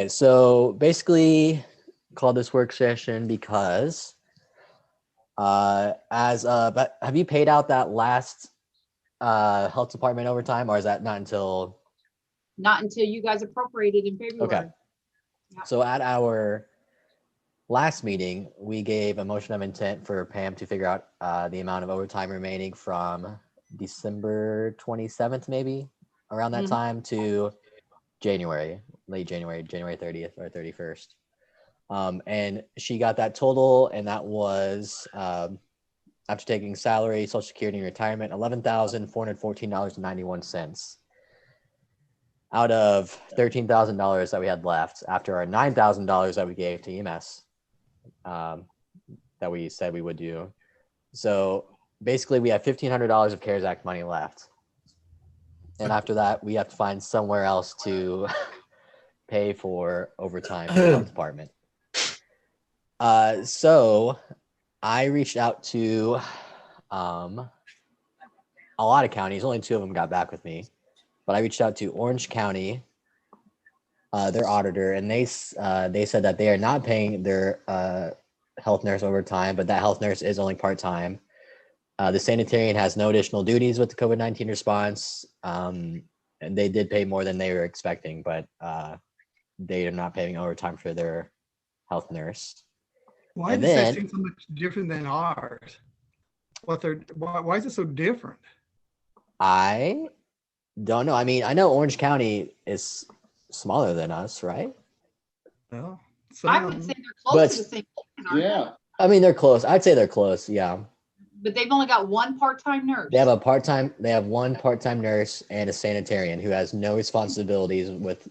So basically, called this work session because but have you paid out that last health department overtime, or is that not until? Not until you guys appropriated in February. Okay. Yep. So at our last meeting, we gave a motion of intent for Pam to figure out the amount of overtime remaining from December 27th, maybe around that time, to January, late January, January 30th or 31st. And she got that total, and that was after taking salary, Social Security, and retirement, $11,414.91 out of $13,000 that we had left after our $9,000 that we gave to EMS that we said we would do. So basically, we have $1,500 of CARES Act money left. And after that, we have to find somewhere else to pay for overtime for the health department. So I reached out to a lot of counties. Only 2 of them got back with me. But I reached out to Orange County, their auditor, and they said that they are not paying their health nurse overtime, but that health nurse is only part-time. The sanitarian has no additional duties with the COVID-19 response, and they did pay more than they were expecting, but they are not paying overtime for their health nurse. Why does that seem so much different than ours? Why is it so different? I don't know. I mean, I know Orange County is smaller than us, right? Well, I would say they're close to the same thing, aren't they? I mean, they're close. I'd say they're close, yeah. But they've only got one part-time nurse. They have one part-time nurse and a sanitarian who has no responsibilities with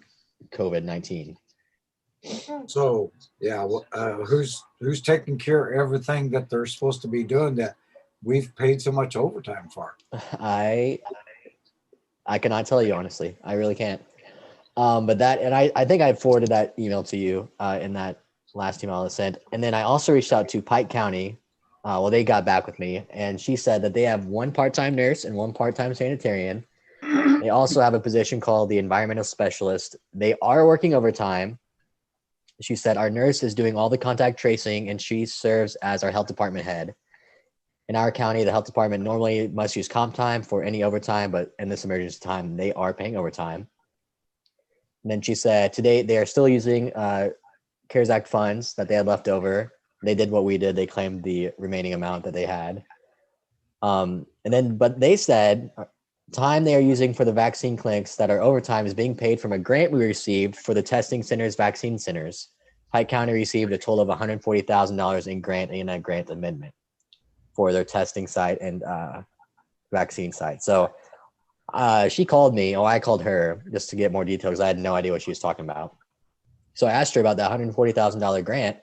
COVID-19. So yeah, who's taking care of everything that they're supposed to be doing that we've paid so much overtime for? I cannot tell you, honestly. I really can't. But that, and I think I forwarded that email to you in that last email I sent. And then I also reached out to Pike County. Well, they got back with me, and she said that they have one part-time nurse and one part-time sanitarian. They also have a position called the environmental specialist. They are working overtime. She said our nurse is doing all the contact tracing, and she serves as our health department head. In our county, the health department normally must use comp time for any overtime, but in this emergency time, they are paying overtime. And then she said today they are still using CARES Act funds that they had left over. They did what we did. They claimed the remaining amount that they had. But they said time they are using for the vaccine clinics that are overtime is being paid from a grant we received for the testing centers, vaccine centers. Pike County received a total of $140,000 in a grant amendment for their testing site and vaccine site. So she called me, or I called her just to get more details because I had no idea what she was talking about. So I asked her about that $140,000 grant,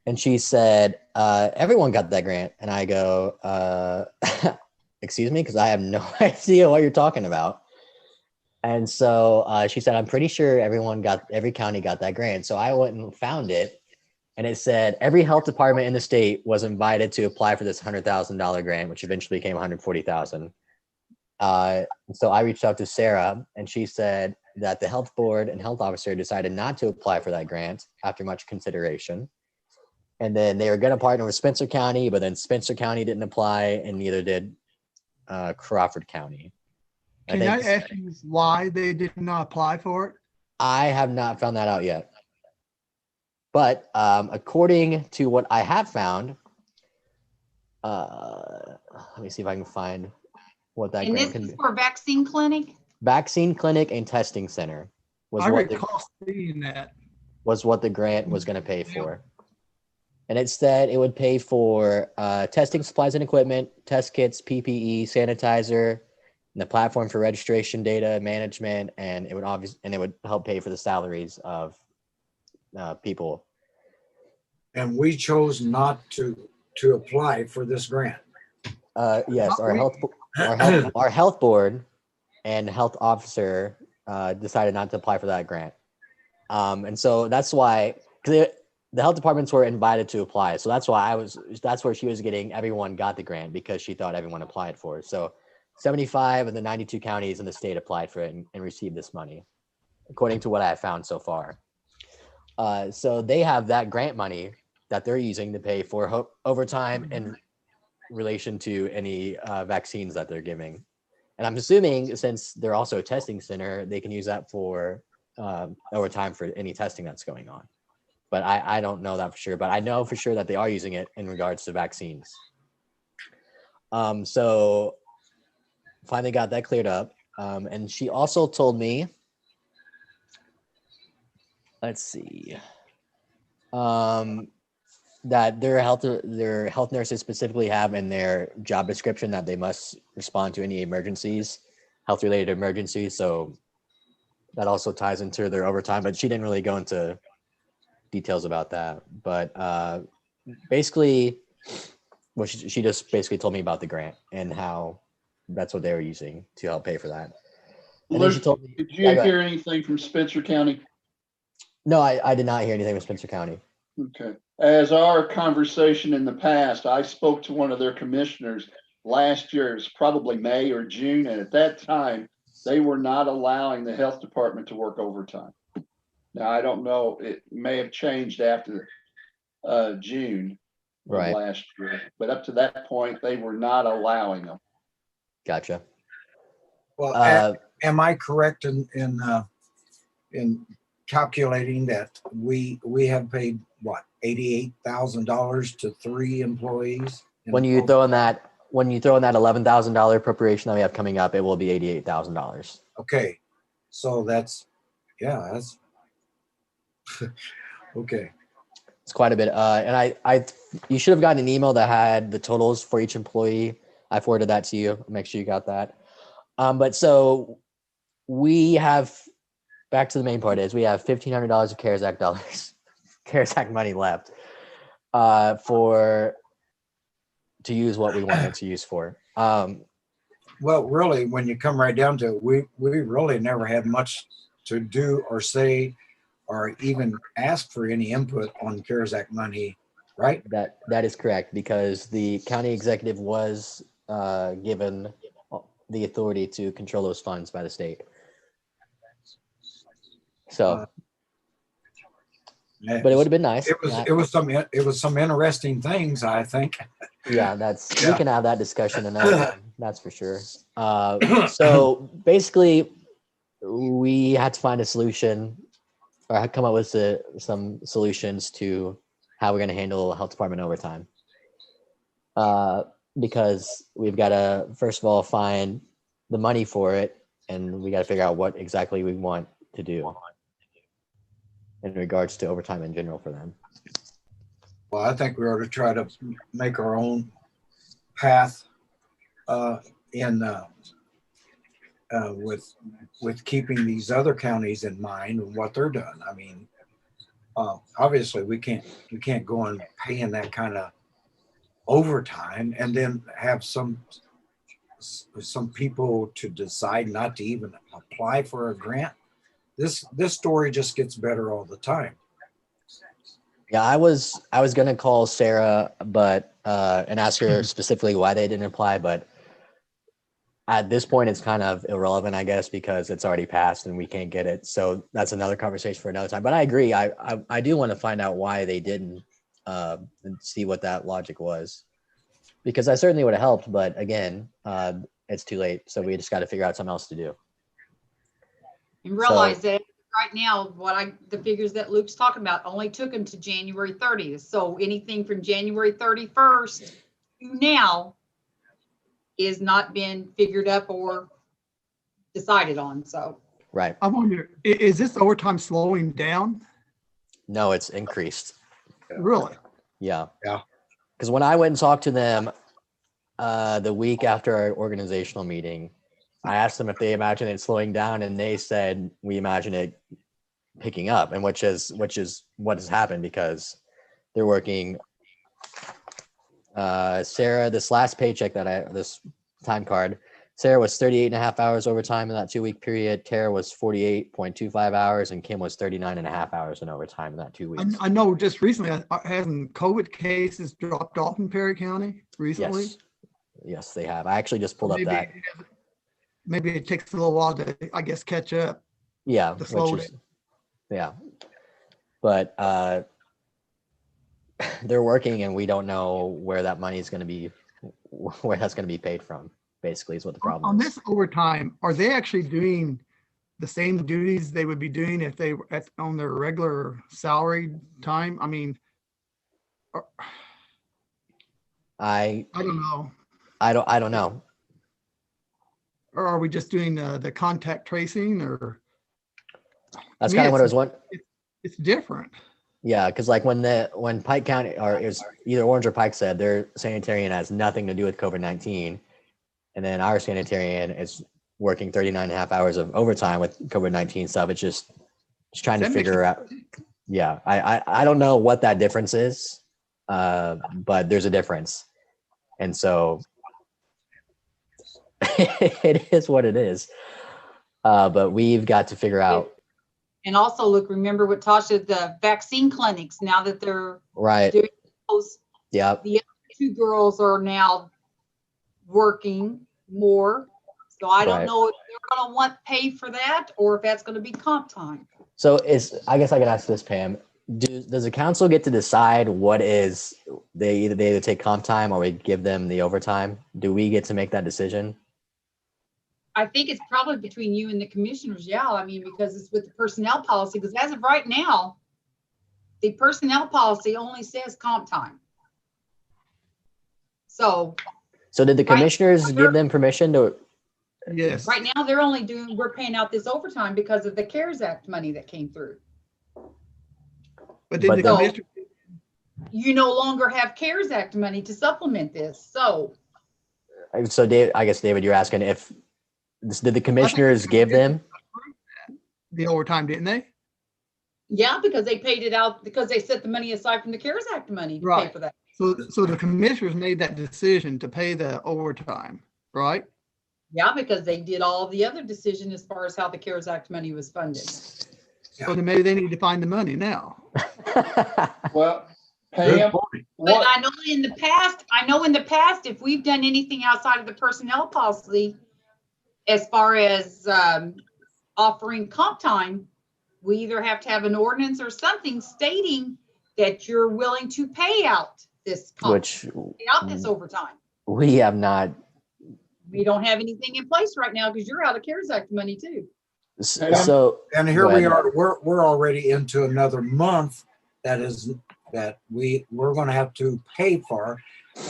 and she said, everyone got that grant. And I go, excuse me, because I have no idea what you're talking about. And so she said, I'm pretty sure every county got that grant. So I went and found it, and it said every health department in the state was invited to apply for this $100,000 grant, which eventually became $140,000. So I reached out to Sarah, and she said that the health board and health officer decided not to apply for that grant after much consideration. And then they were going to partner with Spencer County, but then Spencer County didn't apply, and neither did Crawford County. Can I ask you why they did not apply for it? I have not found that out yet. But according to what I have found, let me see if I can find what that grant can be. And this is for a vaccine clinic? Vaccine clinic and testing center was I recall seeing that. Was what the grant was going to pay for. And it said it would pay for testing supplies and equipment, test kits, PPE, sanitizer, and the platform for registration data management, and it would help pay for the salaries of people. And we chose not to apply for this grant. Yes, our health board and health officer decided not to apply for that grant, and so that's why the health departments were invited to apply. So that's where she was getting everyone got the grant because she thought everyone applied for it. So 75 of the 92 counties in the state applied for it and received this money, according to what I have found so far. So they have that grant money that they're using to pay for overtime in relation to any vaccines that they're giving. And I'm assuming since they're also a testing center, they can use that for overtime for any testing that's going on. But I don't know that for sure. But I know for sure that they are using it in regards to vaccines. So finally got that cleared up. And she also told me, let's see, that their health nurses specifically have in their job description that they must respond to any emergencies, health related emergencies. So that also ties into their overtime, but she didn't really go into details about that. But basically, well, she just basically told me about the grant and how that's what they were using to help pay for that. And then she told me, did you hear anything from Spencer County? No, I did not hear anything from Spencer County. Okay. As our conversation in the past, I spoke to one of their commissioners last year. It was probably May or June. And at that time, they were not allowing the health department to work overtime. Now, I don't know. It may have changed after June of last year. But up to that point, they were not allowing them. Gotcha. Well, am I correct in calculating that we have paid what, $88,000 to 3 employees? When you throw in that $11,000 appropriation that we have coming up, it will be $88,000. Okay, so that's okay. It's quite a bit. And you should have gotten an email that had the totals for each employee. I forwarded that to you. Make sure you got that. But so we have, back to the main part is we have $1,500 of CARES Act dollars, CARES Act money left to use what we wanted to use for. Well, really, when you come right down to it, we really never had much to do or say or even ask for any input on CARES Act money, right? That is correct, because the county executive was given the authority to control those funds by the state. So, but it would have been nice. It was some interesting things, I think. Yeah, we can have that discussion another time. That's for sure. So basically, we had to find a solution, or come up with some solutions to how we're going to handle health department overtime. Because we've got to, first of all, find the money for it, and we got to figure out what exactly we want to do in regards to overtime in general for them. Well, I think we ought to try to make our own path with keeping these other counties in mind and what they're doing. I mean, obviously we can't go and pay in that kind of overtime and then have some people to decide not to even apply for a grant. This story just gets better all the time. Yeah, I was gonna call Sarah, but and ask her specifically why they didn't apply, but at this point it's kind of irrelevant, I guess, because it's already passed and we can't get it. So that's another conversation for another time. But I agree. I do want to find out why they didn't and see what that logic was, because I certainly would have helped. But again, it's too late. So we just got to figure out something else to do. And realize that right now, the figures that Luke's talking about only took him to January 30th. So anything from January 31st to now is not been figured up or decided on. So right. I wonder, is this overtime slowing down? No, it's increased. Really? Yeah. Yeah. Because when I went and talked to them the week after our organizational meeting, I asked them if they imagine it slowing down, and they said we imagine it picking up, and which is what has happened, because they're working. Sarah, this last paycheck this time card, Sarah was 38.5 hours overtime in that 2-week period. Tara was 48.25 hours, and Kim was 39.5 hours in overtime in that 2 weeks. I know just recently, hasn't COVID cases dropped off in Perry County recently? Yes, they have. I actually just pulled up that. Maybe it takes a little while to, I guess, catch up. Yeah. Yeah. but they're working and we don't know where that money is going to be, where that's going to be paid from, basically is what the problem On is. this overtime, are they actually doing the same duties they would be doing if they were on their regular salary time? I mean, I I don't know. I don't know. Or are we just doing the contact tracing, or? That's To me, kind of what I it's- was wondering. It's different. Yeah, because like when Pike County, or it was either Orange or Pike, said their sanitarian has nothing to do with COVID-19, and then our sanitarian is working 39 and a half hours of overtime with COVID-19 stuff. It's just trying to That makes figure out. Yeah, I don't know what that difference is, but there's a difference, and so it is what it is. But we've got to figure out. And also, look, remember what Tasha, the vaccine clinics, now that they're Right. doing those, Yep. the other two girls are now working more. So I don't Right. know if they're going to want pay for that or if that's going to be comp time. So I guess I could ask this, Pam. Does the council get to decide what is they either take comp time or we give them the overtime? Do we get to make that decision? I think it's probably between you and the commissioners. Yeah, I mean, because it's with the personnel policy, because as of right now, the personnel policy only says comp time. So did the Right. commissioners give them permission to? Yes. right now, we're paying out this overtime because of the CARES Act money that came through. But then But the then- commissioner, You no longer have CARES Act money to supplement this. So So Dave, I guess David, you're asking if did the commissioners give them? the overtime, didn't they? yeah, because they paid it out, because they set the money aside from the CARES Act money to pay Right. for that. So the commissioners made that decision to pay the overtime, right? Yeah, because they did all the other decision as far as how the CARES Act money was funded. So then maybe they need to find the money now. Well, Good Pam, point. But what, I know in the past, if we've done anything outside of the personnel policy, as far as offering comp time, we either have to have an ordinance or something stating that you're willing to pay out this comp, Which pay out this overtime. we have not. We don't have anything in place right now because you're out of CARES Act money too. So And here Go we ahead. are, we're already into another month that we're gonna have to pay for.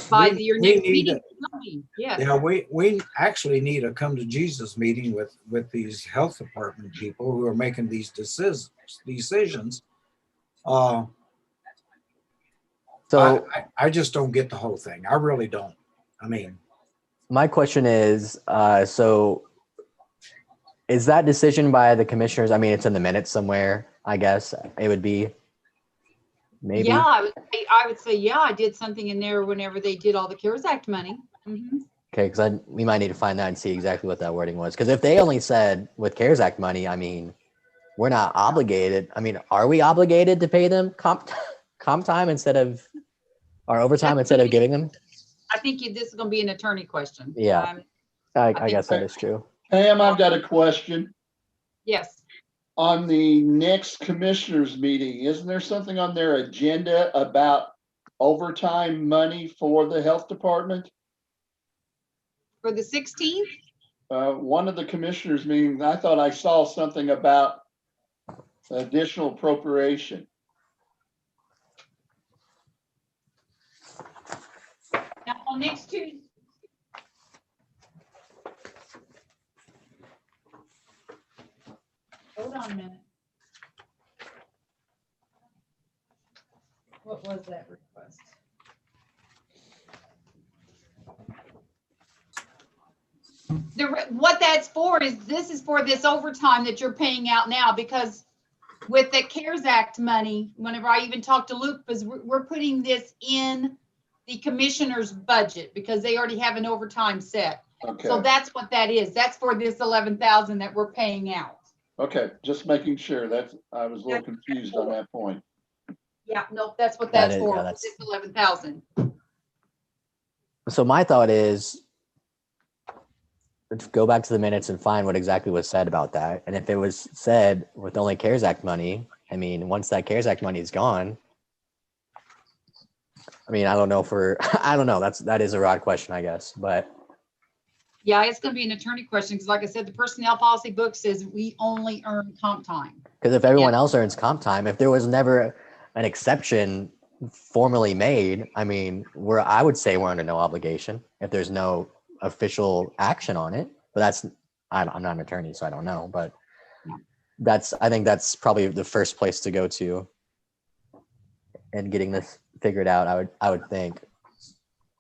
By We- your we next need meeting, to- yes. Yeah, we actually need a come to Jesus meeting with these health department people who are making these decisions. so I just don't get the whole thing. I really don't. I mean, my question is, so is that decision by the commissioners? I mean, it's in the minutes somewhere, I guess it would be. Maybe. Yeah, I would say, yeah, I did something in there whenever they did all the CARES Act money. Mhm. Okay, because we might need to find that and see exactly what that wording was. Because if they only said with CARES Act money, I mean, we're not obligated. I mean, are we obligated to pay them comp time instead of or overtime instead of giving them? I think this is going to be an attorney question. Yeah. I think guess that is true. Pam, I've got a question. Yes. On the next commissioners meeting, isn't there something on their agenda about overtime money for the health department? For the 16th? One of the commissioners meetings, I thought I saw something about additional appropriation. Now, on next Tuesday. Hold on a minute. What was that request? What that's for is, this is for this overtime that you're paying out now, because with the CARES Act money, whenever I even talked to Luke, because we're putting this in the commissioner's budget because they already have an overtime set. Okay, So that's what that is. That's for this 11,000 that we're paying out. okay, just making sure. I was a little confused on that point. Yeah, no, that's what That that's is- for. yeah, that's- This 11,000. So my thought is, let's go back to the minutes and find what exactly was said about that. And if it was said with only CARES Act money, I mean, once that CARES Act money is gone, I mean, I don't know I don't know. That is a broad question, I guess, but Yeah, it's going to be an attorney question because, like I said, the personnel policy book says we only earn comp time. because if everyone else earns comp time, if there was never an exception formally made, I mean, I would say we're under no obligation if there's no official action on it. But I'm not an attorney, so I don't know. But I think that's probably the first place to go to in getting this figured out. I would think.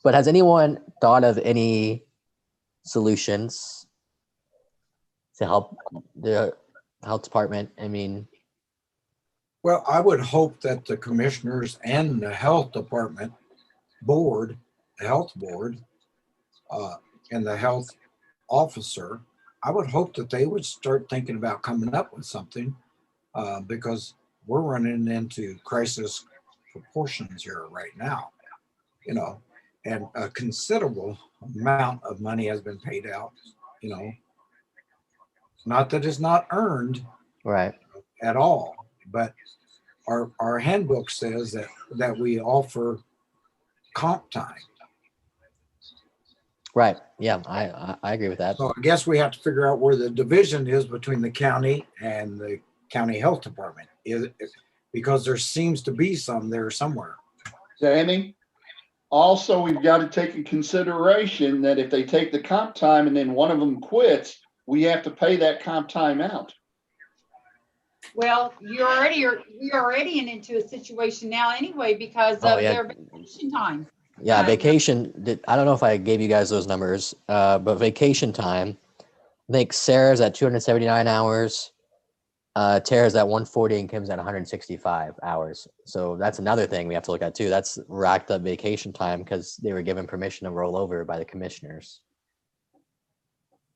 But has anyone thought of any solutions to help the health department? I mean, Well, I would hope that the commissioners and the health department board, the health board, and the health officer, I would hope that they would start thinking about coming up with something, because we're running into crisis proportions here right now, and a considerable amount of money has been paid out, not that it's not earned right. at all, but our handbook says that we offer comp time. Right. Yeah, I agree with that. So I guess we have to figure out where the division is between the county and the county health department, because there seems to be some there somewhere. Danny, also, we've got to take in consideration that if they take the comp time and then one of them quits, we have to pay that comp time out. Well, we're already into a situation now anyway because of their vacation time. Yeah, vacation. I don't know if I gave you guys those numbers, but vacation time. I think Sarah's at 279 hours. Tara's at 140 and Kim's at 165 hours. So that's another thing we have to look at too. That's racked up vacation time because they were given permission to roll over by the commissioners.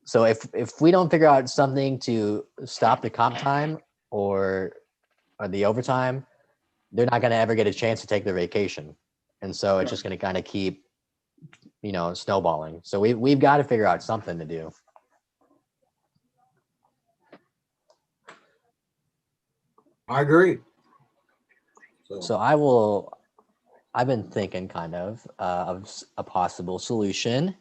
So if we don't figure out something to stop the comp time or the overtime, they're not going to ever get a chance to take their vacation. And so it's just going to kind of keep, snowballing. So we've got to figure out something to do. I agree. So I've been thinking kind of a possible solution.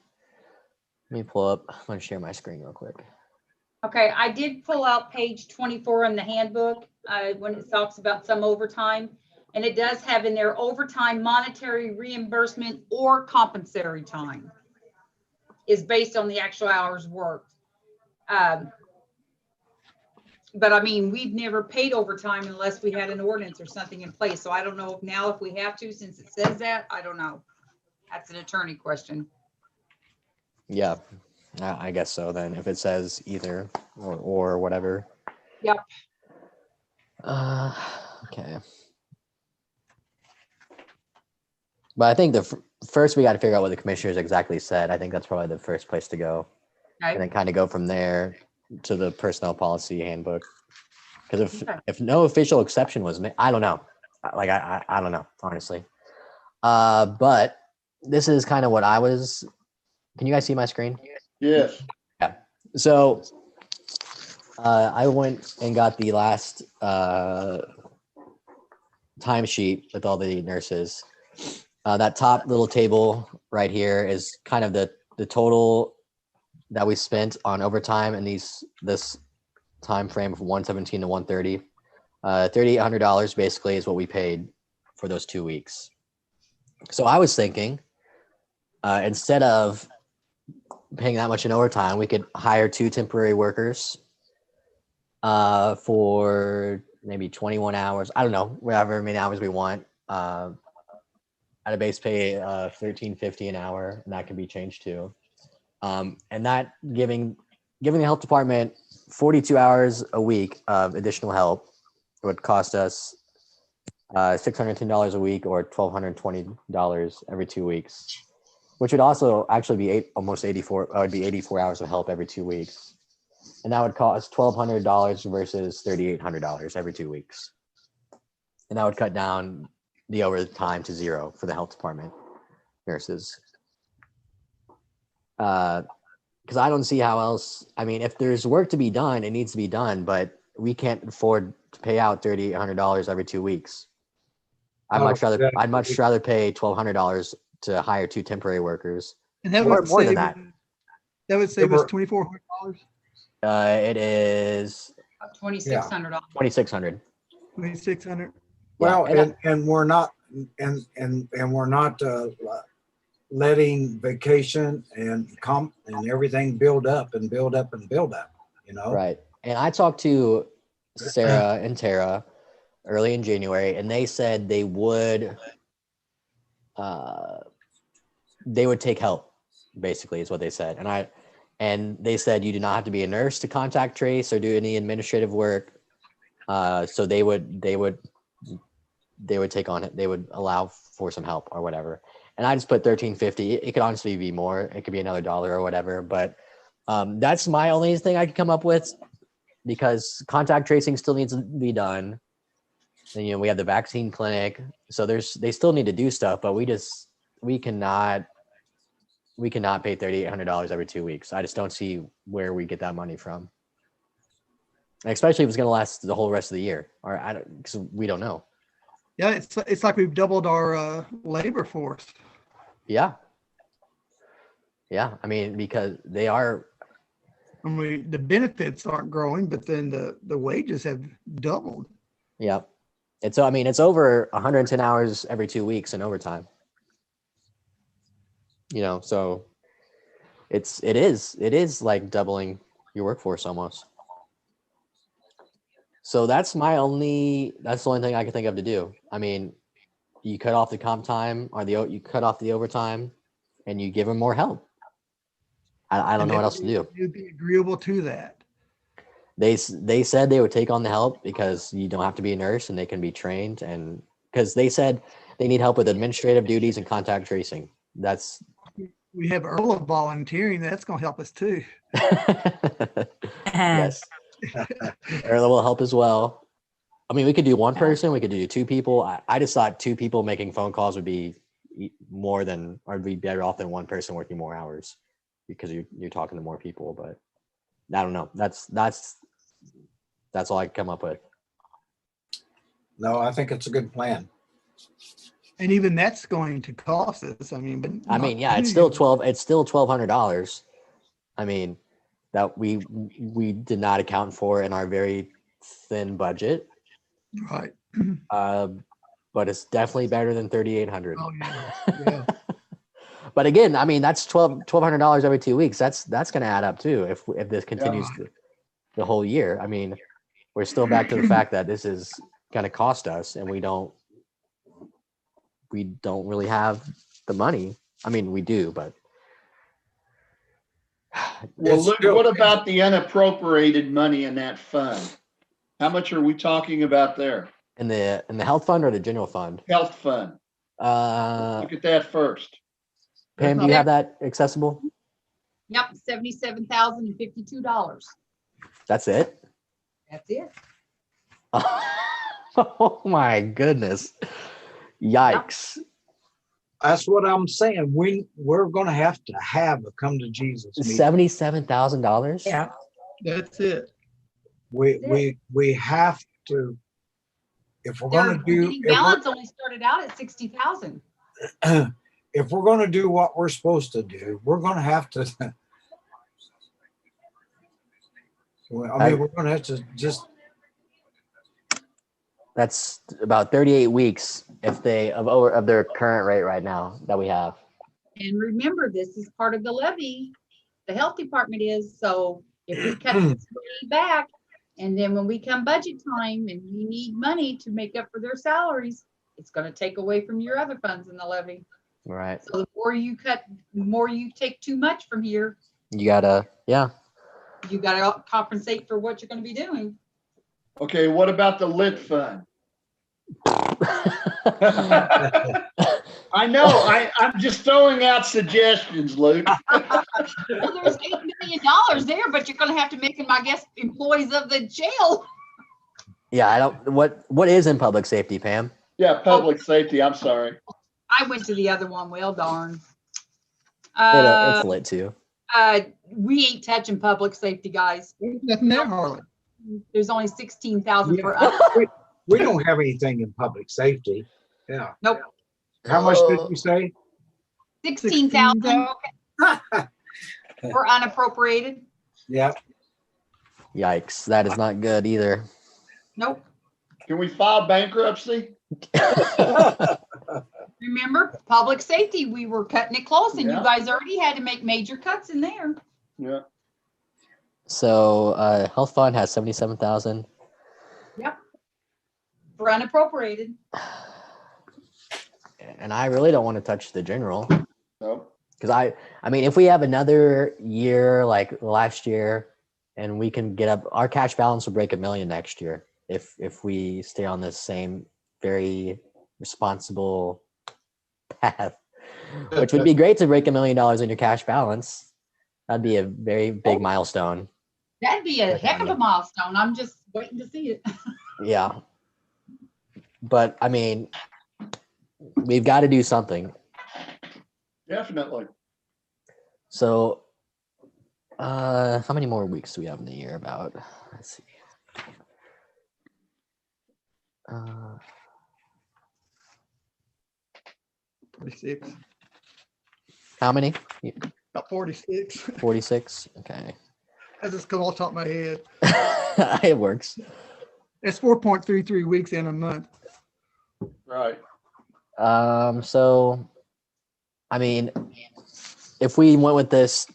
Let me pull up, I'm going to share my screen real quick. Okay, I did pull out page 24 in the handbook when it talks about some overtime. And it does have in there overtime monetary reimbursement or compensatory time is based on the actual hours worked. But I mean, we've never paid overtime unless we had an ordinance or something in place. So I don't know if we have to, since it says that, I don't know. That's an attorney question. Yeah, I guess so then, if it says either or whatever. Yep. Okay. But I think first we got to figure out what the commissioners exactly said. I think that's probably the first place to go. Okay. And then kind of go from there to the personnel policy handbook. Because if no official exception was made, I don't know. Like, I don't know, honestly. But this is kind of what can you guys see my screen? Yes. Yeah. So I went and got the last timesheet with all the nurses. That top little table right here is kind of the total that we spent on overtime in this time frame from 117 to 130. $3,800 basically is what we paid for those 2 weeks. So I was thinking, instead of paying that much in overtime, we could hire 2 temporary workers for maybe 21 hours. I don't know, whatever many hours we want. At a base pay $13.50 an hour, and that can be changed too. And that giving the health department 42 hours a week of additional help would cost us $610 a week or $1,220 every 2 weeks, which would also actually be almost 84. Would be 84 hours of help every 2 weeks, and that would cost $1,200 versus $3,800 every 2 weeks, and that would cut down the overtime to zero for the health department nurses. Because I don't see how else. I mean, if there's work to be done, it needs to be done. But we can't afford to pay out $3,800 every 2 weeks. I'd Oh, much rather pay $1,200 to hire 2 temporary workers. And that More would than save that. That would save us were- $2,400, It is $2,600. $2,600. $2,600. Well, and and we're not, and we're not letting vacation and comp and everything build up and build up and build up, you know? right. And I talked to Sarah and Tara early in January, and they said they would take help, basically, is what they said. And they said you do not have to be a nurse to contact trace or do any administrative work. So they would take on it. They would allow for some help or whatever. And I just put $1,350. It could honestly be more. It could be another $1 or whatever. But that's my only thing I could come up with, because contact tracing still needs to be done. And, we have the vaccine clinic, so they still need to do stuff, but we cannot pay $3,800 every 2 weeks. I just don't see where we get that money from, especially if it's going to last the whole rest of the year, or because we don't know. Yeah, it's like we've doubled our labor force. Yeah. I mean, because they are. I mean, the benefits aren't growing, but then the wages have doubled. Yeah. It's over 110 hours every 2 weeks in overtime. So it is like doubling your workforce almost. So that's the only thing I can think of to do. I mean, you cut off the comp time, or you cut off the overtime, and you give them more help. I don't know what else to do. You'd be agreeable to that. They said they would take on the help because you don't have to be a nurse and they can be trained, and because they said they need help with administrative duties and contact tracing. We have Earl volunteering. That's going to help us too. Yes. Earl will help as well. I mean, we could do one person, we could do 2 people. I just thought 2 people making phone calls would be be better off than one person working more hours, because you're talking to more people. But I don't know. That's all I can come up with. No, I think it's a good plan. And even that's going to cost us. I mean, yeah, it's still $1,200. I mean, that we did not account for in our very thin budget. Right. But it's definitely better than $3,800. Oh yeah. But again, I mean, that's $1,200 every 2 weeks. That's going to add up too if this continues the whole year. I mean, we're still back to the fact that this is going to cost us, and we don't really have the money. I mean, we do, but. Well, look, what about the unappropriated money in that fund? How much are we talking about there? In the health fund or the general fund? Health fund. Look at that first. Pam, do you have that accessible? Yep, $77,052. That's it? That's it. Oh my goodness. Yikes. That's what I'm saying. We're going to have a come to Jesus meeting. $77,000? Yeah. That's it. We have to, if we're going to do, Balance only started out at 60,000. if we're going to do what we're supposed to do, we're going to have to. I mean, we're going to have to just. That's about 38 weeks of their current rate right now that we have. And remember, this is part of the levy. The health department is. So if we cut this money back, and then when we come budget time and we need money to make up for their salaries, it's going to take away from your other funds in the levy. Right. So the more you cut, the more you take too much from here. You gotta compensate for what you're going to be doing. Okay, what about the lit fund? I know, I'm just throwing out suggestions, Luke. Well, there's $8 million there, but you're going to have to make them, I guess, employees of the jail. Yeah, what is in public safety, Pam? Yeah, public safety, I'm sorry. I went to the other one. Well, darn. It's lit too. We ain't touching public safety, guys. There's nothing there, Harlan. There's only 16,000 for Yeah, we don't have anything in public safety. Yeah. nope, How much did you say? 16,000 for unappropriated. Yeah. Yikes, that is not good either. Nope. Can we file bankruptcy? Remember, public safety, we were cutting it close, and Yeah. you guys already had to make major cuts in there. Yeah. So health fund has 77,000. Yep. For unappropriated. And I really don't want to touch the general. No. Because I mean, if we have another year like last year, and we can get up, our cash balance will break $1 million next year if we stay on this same very responsible path, which would be great to break $1 million in your cash balance. That'd be a very big milestone. That'd be a heck of a milestone. I'm just waiting to see it. Yeah, but I mean, we've got to do something. Definitely. So, how many more weeks do we have in the year? About, let's see. 46. How many? About 46. 46. Okay. That's just because off the top of my head. It works. It's 4.33 weeks in a month. Right. So, I mean, if we went with this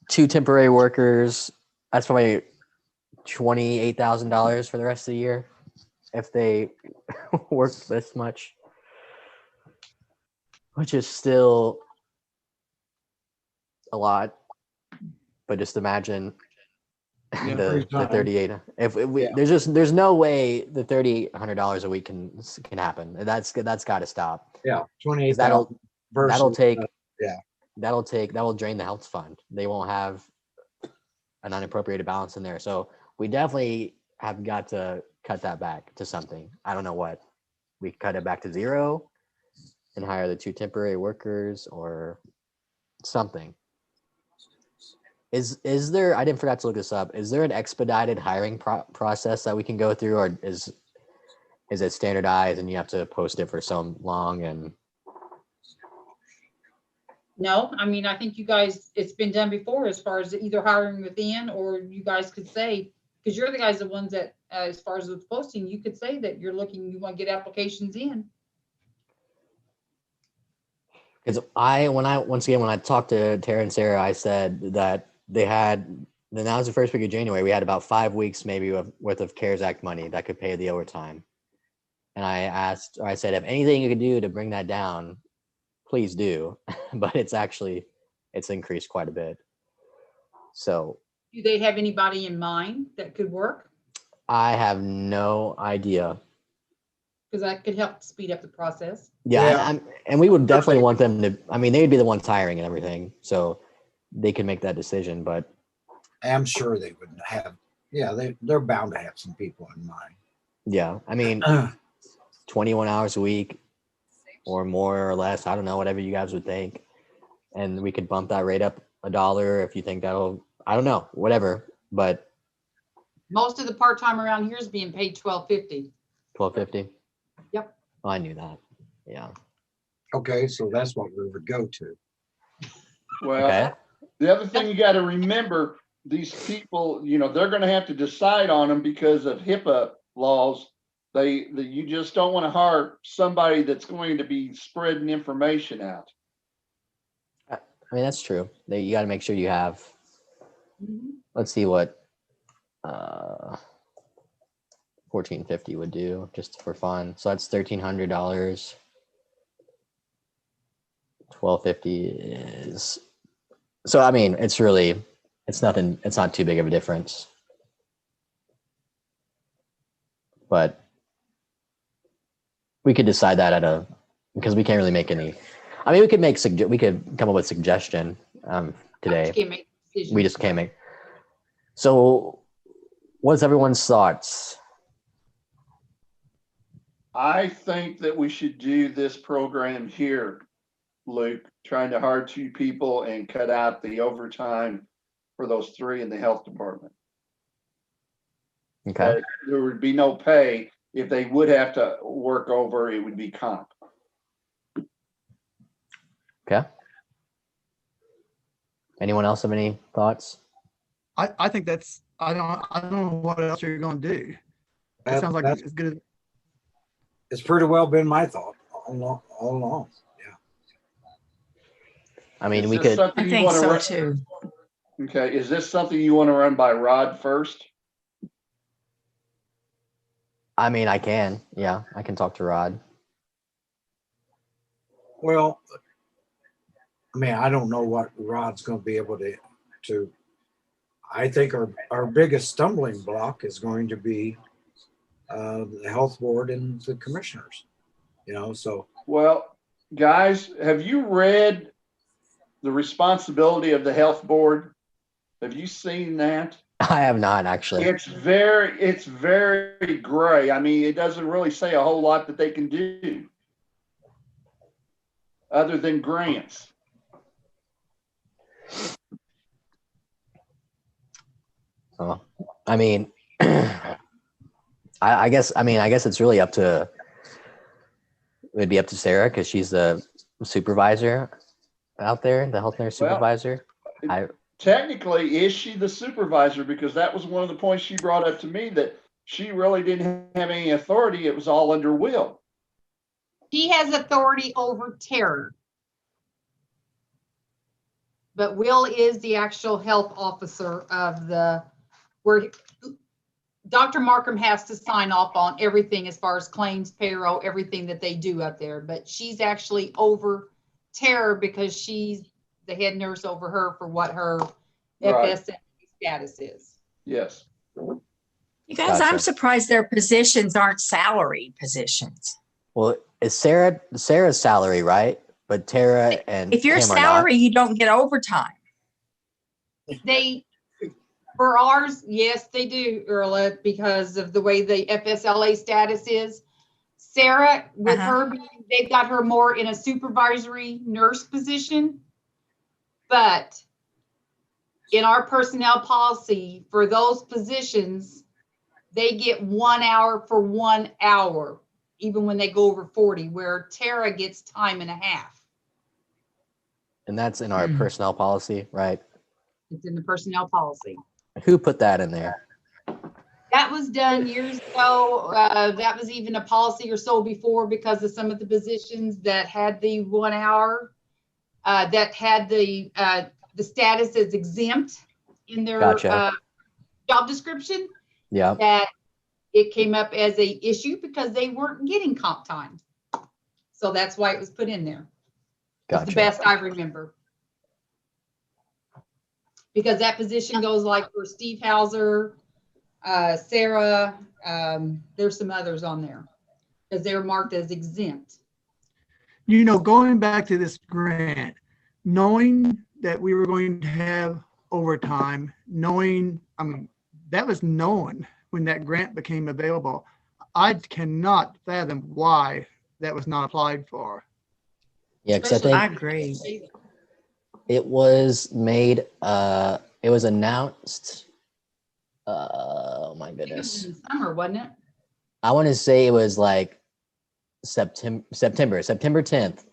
2 temporary workers, that's probably $28,000 for the rest of the year if they work this much, which is still a lot. But just imagine Yeah, the 38. If we, Yeah. there's no way the $3,800 a week can happen. That's got to stop. Yeah. 28,000. That'll take. yeah. That will drain the health fund. They won't have an unappropriated balance in there. So we definitely have got to cut that back to something. I don't know what. We cut it back to 0 and hire the 2 temporary workers or something. Is there, I didn't forget to look this up. Is there an expedited hiring process that we can go through, or is it standardized and you have to post it for so long? And No, I mean, I think you guys, it's been done before as far as either hiring within, or you guys could say, because you're the guys, the ones that, as far as the posting, you could say that you're looking, you want to get applications in. because when I talked to Tara and Sarah, I said that that was the first week of January. We had about 5 weeks maybe worth of CARES Act money that could pay the overtime. And I said, if anything you could do to bring that down, please do. But it's increased quite a bit. So Do they have anybody in mind that could work? I have no idea. Because that could help speed up the process. Yeah. And we would definitely want them to, I mean, they'd be the ones hiring and everything. So they can make that decision, but I'm sure they would have. Yeah, they're bound to have some people in mind. yeah, I mean, 21 hours a week or more or less, I don't know, whatever you guys would think. And we could bump that rate up $1 if you think that'll, I don't know, whatever, but Most of the part-time around here is being paid $12.50. $12.50. Yep. Oh, I knew that. Yeah. Okay, so that's what we would go to. Well, Okay. the other thing you got to remember, these people, they're going to have to decide on them because of HIPAA laws. You just don't want to hire somebody that's going to be spreading information out. I mean, that's true. You got to make sure you have, Mhm. let's see what $14.50 would do just for fun. So that's $1,300. $12.50 is, so I mean, it's nothing, it's not too big of a difference. But we could decide that because we can't really make any, I mean, we could come up with suggestion today. Just can't make decisions. We just can't make. So what's everyone's thoughts? I think that we should do this program here, Luke, trying to hire 2 people and cut out the overtime for those 3 in the health department. Okay. that there would be no pay. If they would have to work over, it would be comp. Okay. Anyone else have any thoughts? I think that's, I don't know what else you're going to do. It sounds like That's it's good. it's pretty well been my thought all along. Yeah. I mean, Is we this could. something I you think want to so run? too. Okay, is this something you want to run by Rod first? I mean, I can. Yeah, I can talk to Rod. Well, I mean, I don't know what Rod's going to be able to. I think our biggest stumbling block is going to be the health board and the commissioners. You know, so Well, guys, have you read the responsibility of the health board? Have you seen that? I have not actually. It's very gray. I mean, it doesn't really say a whole lot that they can do other than grants. Oh, I mean, I guess it's really up to. It'd be up to Sarah because she's the supervisor out there, the health nurse Well, supervisor. Technically, is she the supervisor? Because that was one of the points she brought up to me, that she really didn't have any authority. It was all under Will. He has authority over Terry. But Will is the actual health officer of where Dr. Markham has to sign off on everything as far as claims, payroll, everything that they do up there. But she's actually over Tara because she's the head nurse over her for what her Right. FSA status is. Yes. You guys, Gotcha. I'm surprised their positions aren't salary positions. Well, it's Sarah's salary, right? But Tara and If you're him are salary, not. you don't get overtime. They, for ours, yes, they do, Earla, because of the way the FSLA status is. Sarah, with her, they've got her more in a supervisory nurse position. But in our personnel policy, for those positions, they get 1 hour for 1 hour, even when they go over 40, where Tara gets time and a half. And that's in our personnel policy, right? It's in the personnel policy. Who put that in there? That was done years ago. That was even a policy or so before because of some of the positions that had the 1 hour, that had the status as exempt in their Gotcha. job description. Yeah. That it came up as a issue because they weren't getting comp time. So that's why it was put in there. That's the Gotcha. best I remember. Because that position goes like for Steve Hauser, Sarah, there's some others on there because they're marked as exempt. You know, going back to this grant, knowing that we were going to have overtime, knowing, I mean, that was known when that grant became available. I cannot fathom why that was not applied for. Yeah, because I I think agree. it was made. It was announced. Oh my I think it was goodness! in the summer, wasn't it? I want to say it was like September 10th.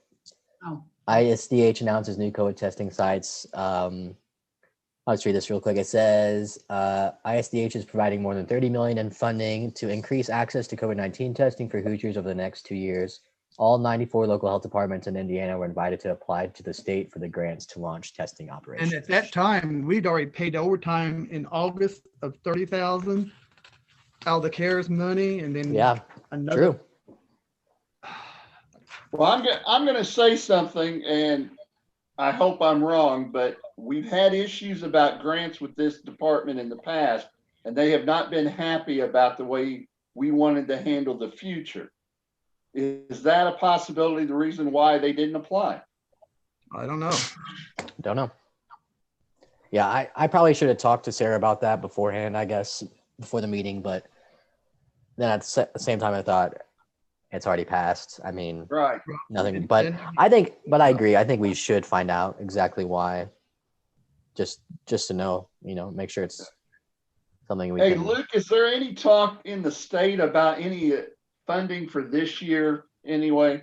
Oh, ISDH announces new COVID testing sites. I'll just read this real quick. It says ISDH is providing more than $30 million in funding to increase access to COVID-19 testing for Hoosiers over the next 2 years. All 94 local health departments in Indiana were invited to apply to the state for the grants to launch testing operations. And at that time, we'd already paid overtime in August of 30,000 out of the CARES money, and then Yeah, another. true. Well, I'm going to say something, and I hope I'm wrong, but we've had issues about grants with this department in the past, and they have not been happy about the way we wanted to handle the future. Is that a possibility, the reason why they didn't apply? I don't know. Don't know. Yeah, I probably should have talked to Sarah about that beforehand, I guess, before the meeting, but then at the same time, I thought it's already passed. I mean, Right. nothing, but I agree. I think we should find out exactly why, just to know, make sure it's something we Hey, can. Luke, is there any talk in the state about any funding for this year anyway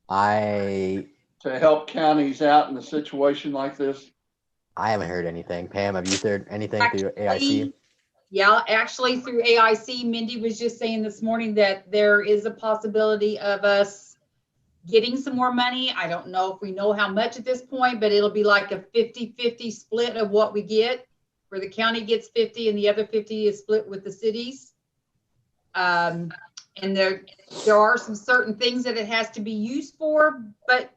I to help counties out in a situation like this? haven't heard anything. Pam, have you heard anything through AIC? Yeah, actually through AIC, Mindy was just saying this morning that there is a possibility of us getting some more money. I don't know if we know how much at this point, but it'll be like a 50-50 split of what we get, where the county gets 50 and the other 50 is split with the cities. And there are some certain things that it has to be used for, but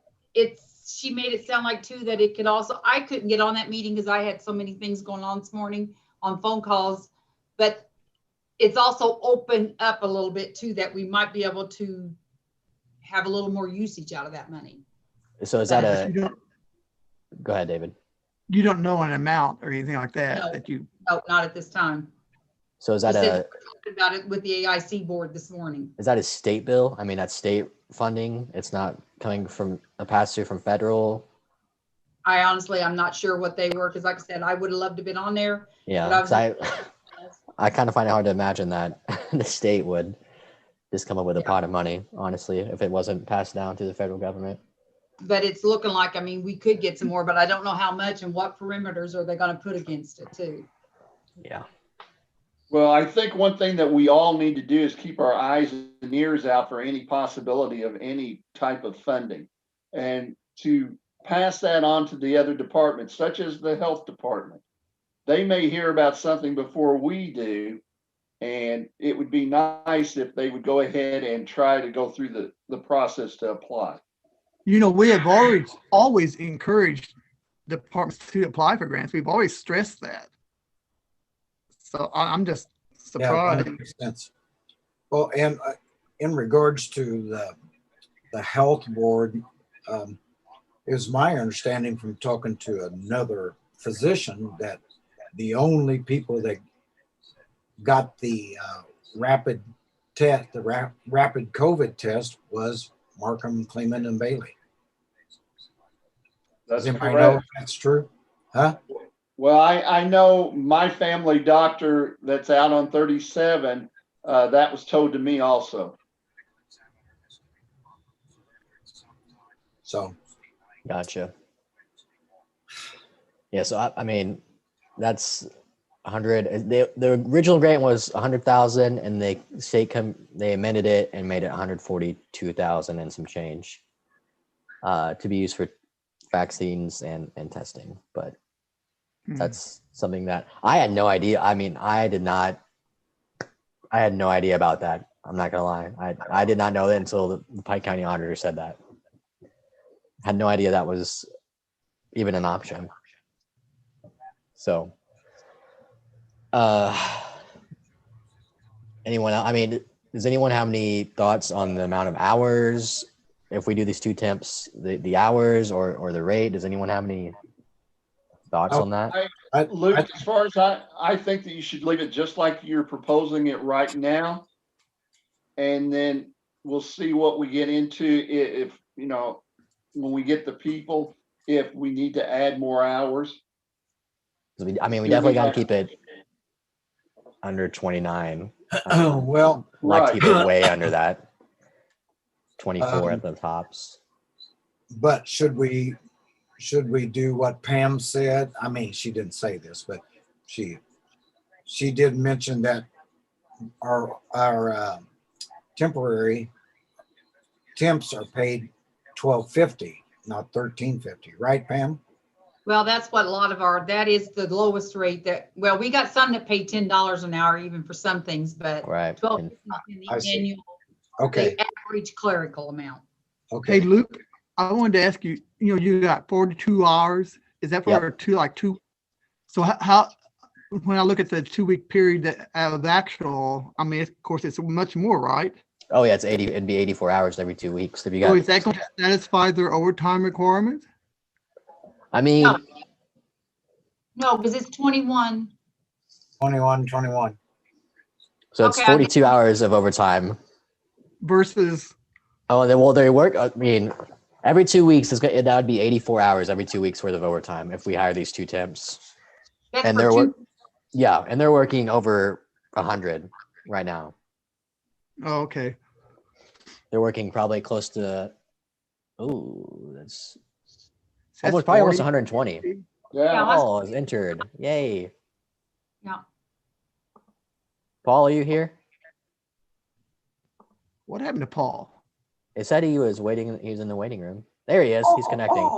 she made it sound like too that it could also, I couldn't get on that meeting because I had so many things going on this morning on phone calls, but it's also opened up a little bit too, that we might be able to have a little more usage out of that money. So is that go ahead, David. You don't know an amount or anything like that No. that you. No, not at this time. So is that She said we talked about it with the AIC board this morning. is that a state bill? I mean, that's state funding. It's not coming from a pass-through from federal. I'm not sure what they were, because like I said, I would have loved to have been on there. Yeah, But I kind of find it hard to imagine that the state would just come up with a pot of money, honestly, if it wasn't passed down to the federal government. But it's looking like, I mean, we could get some more, but I don't know how much and what perimeters are they going to put against it too. Yeah. Well, I think one thing that we all need to do is keep our eyes and ears out for any possibility of any type of funding, and to pass that on to the other departments, such as the health department. They may hear about something before we do, and it would be nice if they would go ahead and try to go through the process to apply. You know, we have always encouraged departments to apply for grants. We've always stressed that. So I'm just Yeah, surprised. that makes sense. Well, and in regards to the health board, it was my understanding from talking to another physician that the only people that got the rapid COVID test was Markham, Cleveland, and Bailey. That's Does anybody correct. know if that's true? Huh? Well, I know my family doctor that's out on 37, that was told to me also. So. Gotcha. Yeah, so I mean, that's 100. The original grant was 100,000, and they amended it and made it 142,000 and some change to be used for vaccines and testing. But that's something that I had no idea. I mean, I had no idea about that. I'm not gonna lie. I did not know that until the Pike County auditor said that. Had no idea that was even an option. So, anyone else? I mean, does anyone have any thoughts on the amount of hours? If we do these two temps, the hours or the rate, does anyone have any thoughts on that? Luke, as far as I think that you should leave it just like you're proposing it right now. And then we'll see what we get into if, you know, when we get the people, if we need to add more hours. I mean, we definitely got to keep it under 29. Well, Like right. keep it way under that. 24 at the tops. but should we do what Pam said? I mean, she didn't say this, but she did mention that our temporary temps are paid $12.50, not $13.50, right, Pam? Well, that's what a lot of that is the lowest rate we got some that pay $10 an hour even for some things, but Right. 12 is not in I the see. annual, Okay. the average clerical amount. Okay. Hey, Luke, I wanted to ask you, you got 42 hours. Is that for two? So how, when I look at the 2-week period of actual, I mean, of course, it's much more, right? Oh yeah, it'd be 84 hours every 2 weeks. If you So got, is that going to satisfy their overtime requirements? I mean, No, because it's 21. 21. so it's Okay, 42 hours of overtime. Versus, Oh, well, they work. I mean, every 2 weeks that would be 84 hours every 2 weeks worth of overtime if we hire these two temps. That's And for they're two. Yeah, and they're working over 100 right now. Oh, okay. They're working probably close to, that's That's probably almost 40. 120. Yeah. Paul is entered. Yay. Yeah. Paul, are you here? What happened to Paul? It said he was waiting. He was in the waiting room. There he is. He's connecting.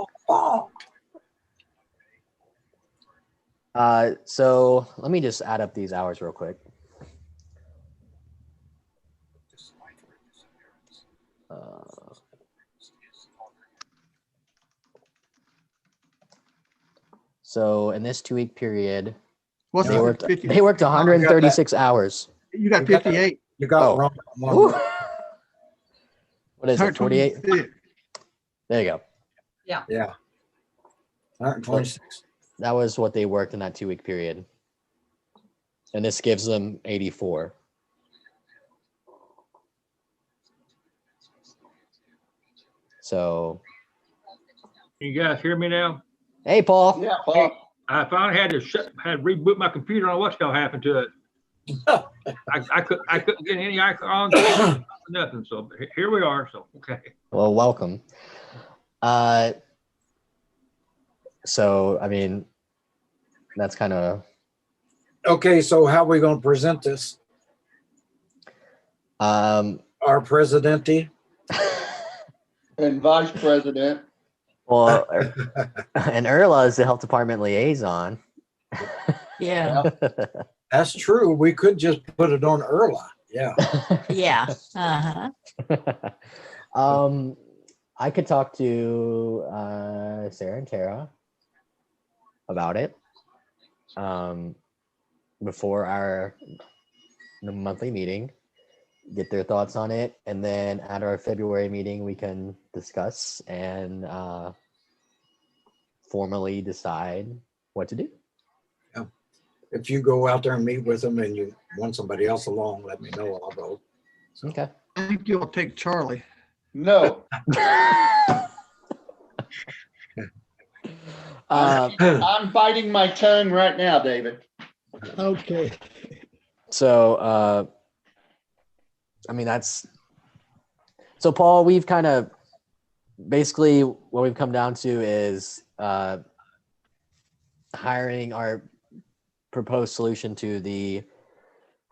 So let me just add up these hours real quick. So in this 2-week period, What's they the worked 50? they worked 136 hours. You got You got that. 58. You got Oh. it wrong. Woo. What is it? 48? 126. There you go. Yeah. 126. That was what they worked in that 2-week period. And this gives them 84. So, You guys hear me now? hey, Paul. Yeah, Paul. I finally had to reboot my computer. I don't know what the hell happened to it. I couldn't get any icons, nothing. So here we are. So okay. Well, welcome. So, I mean, that's kind of Okay, so how are we going to present this? Our presidente? And vice president. well, and Erla is the health department liaison. Yeah, That's true. We could just put it on Erla. Yeah. yeah. Uh-huh. I could talk to Sarah and Tara about it before our monthly meeting, get their thoughts on it, and then at our February meeting we can discuss and formally decide what to do. If you go out there and meet with them and you want somebody else along, let me know. I'll go. Okay. I think you'll take Charlie. No, I'm biting my tongue right now, David. Okay. So, I mean, that's so, Paul, we've kind of basically what we've come down to is hiring our proposed solution to the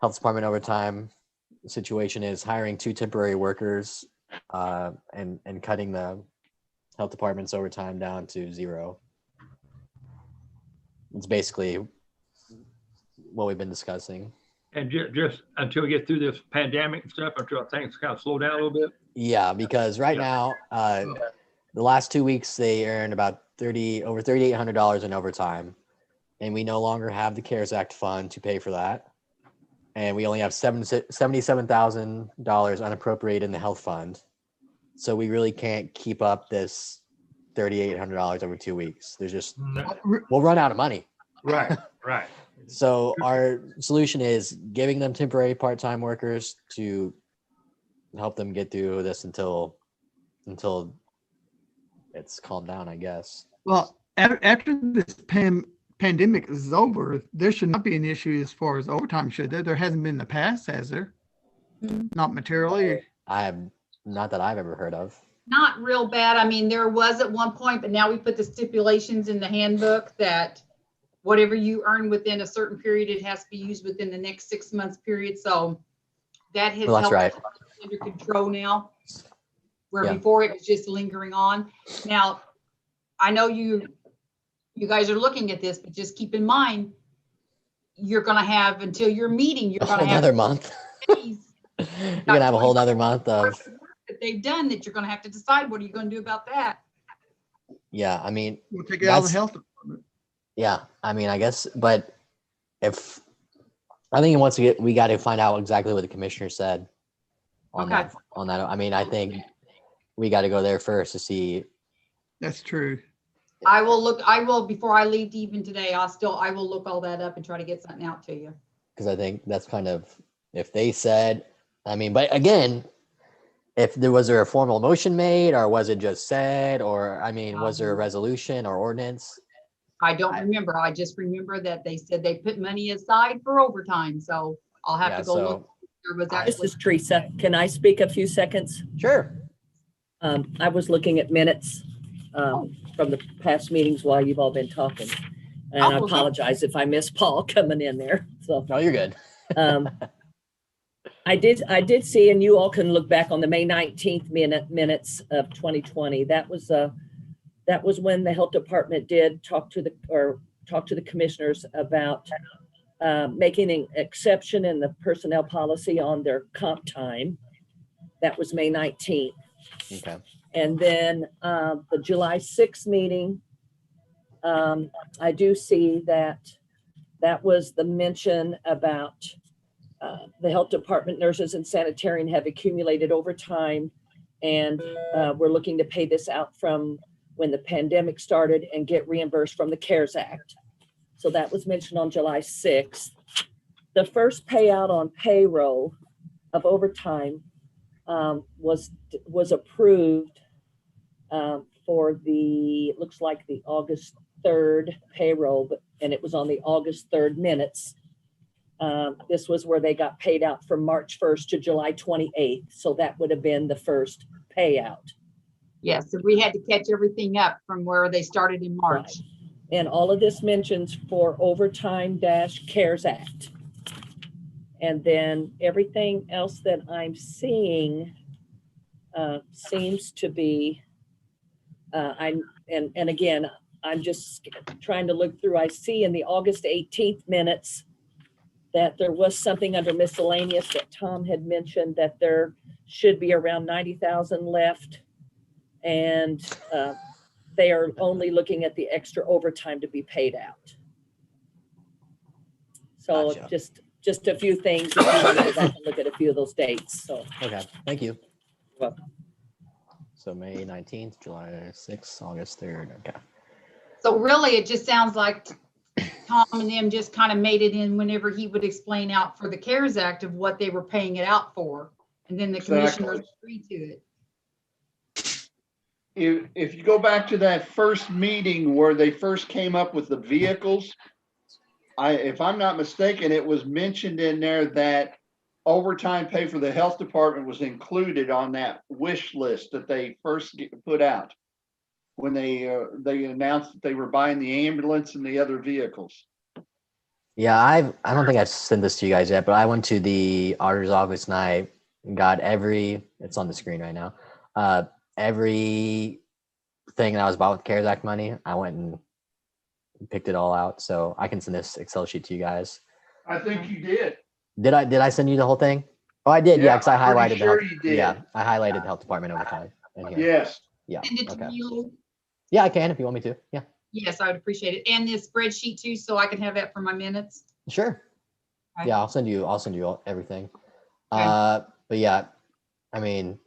health department overtime situation is hiring 2 temporary workers and cutting the health department's overtime down to 0. It's basically what we've been discussing. And just until we get through this pandemic and stuff, until things kind of slow down a little bit. Yeah, because right now, the last 2 weeks they earned about over $3,800 in overtime, and we no longer have the CARES Act fund to pay for that, and we only have $77,000 unappropriated in the health fund, so we really can't keep up this $3,800 over 2 weeks. There's just we'll run out of money. Right, right. So our solution is giving them temporary part-time workers to help them get through this until it's calmed down, I guess. Well, after this pandemic is over, there should not be an issue as far as overtime, should there? There hasn't been in the past, has there? Not materially. Not that I've ever heard of. Not real bad. I mean, there was at one point, but now we put the stipulations in the handbook that whatever you earn within a certain period, it has to be used within the next 6 months period. So that has Well, that's helped right. under control now, where Yeah. before it was just lingering on. Now, I know you guys are looking at this, but just keep in mind, you're going to have until your meeting, you're going to have Another month. days You're gonna have a whole nother month of that they've done that you're going to have to decide what are you going to do about that. yeah. I mean, We'll take it out of the That's- health department. yeah. I mean, I guess, but if I think once we got to find out exactly what the commissioner said on Okay. that. On that, I mean, I think we got to go there first to see. That's true. I will, before I leave even today, I will look all that up and try to get something out to you. Because I think that's kind of if they said, I mean, but again, if there was a formal motion made or was it just said, or I mean, was there a resolution or ordinance? I don't remember. I just remember that they said they put money aside for overtime, so I'll have Yeah, to go so look. There was I- This actually, is Teresa. Can I speak a few seconds? Sure. I was looking at minutes from the past meetings while you've all been talking. And I Oh, okay. apologize if I miss Paul coming in there. So No, you're good. I did see, and you all can look back on the May 19th minutes of 2020. That was when the health department did talk to the commissioners about making an exception in the personnel policy on their comp time. That was May 19th. Okay. And then the July 6th meeting, I do see that was the mention about the health department nurses and sanitarian have accumulated overtime, and we're looking to pay this out from when the pandemic started and get reimbursed from the CARES Act. So that was mentioned on July 6th. The first payout on payroll of overtime was approved for looks like the August 3rd payroll, and it was on the August 3rd minutes. This was where they got paid out from March 1st to July 28th. So that would have been the first payout. yes, we had to catch everything up from where they started in March. Right. And all of this mentions for overtime CARES Act. And then everything else that I'm seeing seems to be, and again, I'm just trying to look through. I see in the August 18th minutes that there was something under miscellaneous that Tom had mentioned that there should be around 90,000 left. And they are only looking at the extra overtime to be paid out. So Gotcha. just a few things. If you want to go back and look at a few of those dates. So Okay. Thank you. welcome. So May 19th, July 6th, August 3rd. Okay. So really, it just sounds like Tom and them just kind of made it in whenever he would explain out for the CARES Act of what they were paying it out for. And then the commissioners agreed to it. If you go back to that first meeting where they first came up with the vehicles, if I'm not mistaken, it was mentioned in there that overtime pay for the health department was included on that wish list that they first put out when they announced that they were buying the ambulance and the other vehicles. Yeah, I don't think I've sent this to you guys yet, but I went to the auditor's office and I got it's on the screen right now. Every thing that I was bought with CARES Act money, I went and picked it all out. So I can send this Excel sheet to you guys. I think you did. Did I send you the whole thing? Oh, I did. Yeah, because I I'm highlighted pretty sure you did. Yeah, I highlighted the health department overtime in here. Yes. Yeah. Send it to Okay. me, Lou. Yeah, I can if you want me to. Yeah. Yes, I would appreciate it. And this spreadsheet too, so I can have that for my minutes. Sure. Okay. Yeah, I'll send you everything. Okay. But yeah, I mean,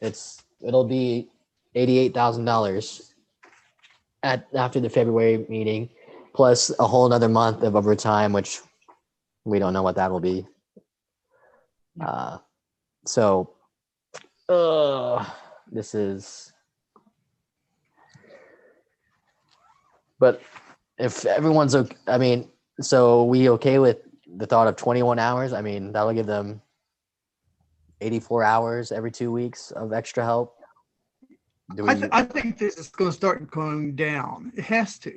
it'll be $88,000 after the February meeting, plus a whole another month of overtime, which we don't know what that will be. So this is, but if everyone's okay, I mean, so we okay with the thought of 21 hours? I mean, that'll give them 84 hours every 2 weeks of extra help. I think this is going to start going down. It has to.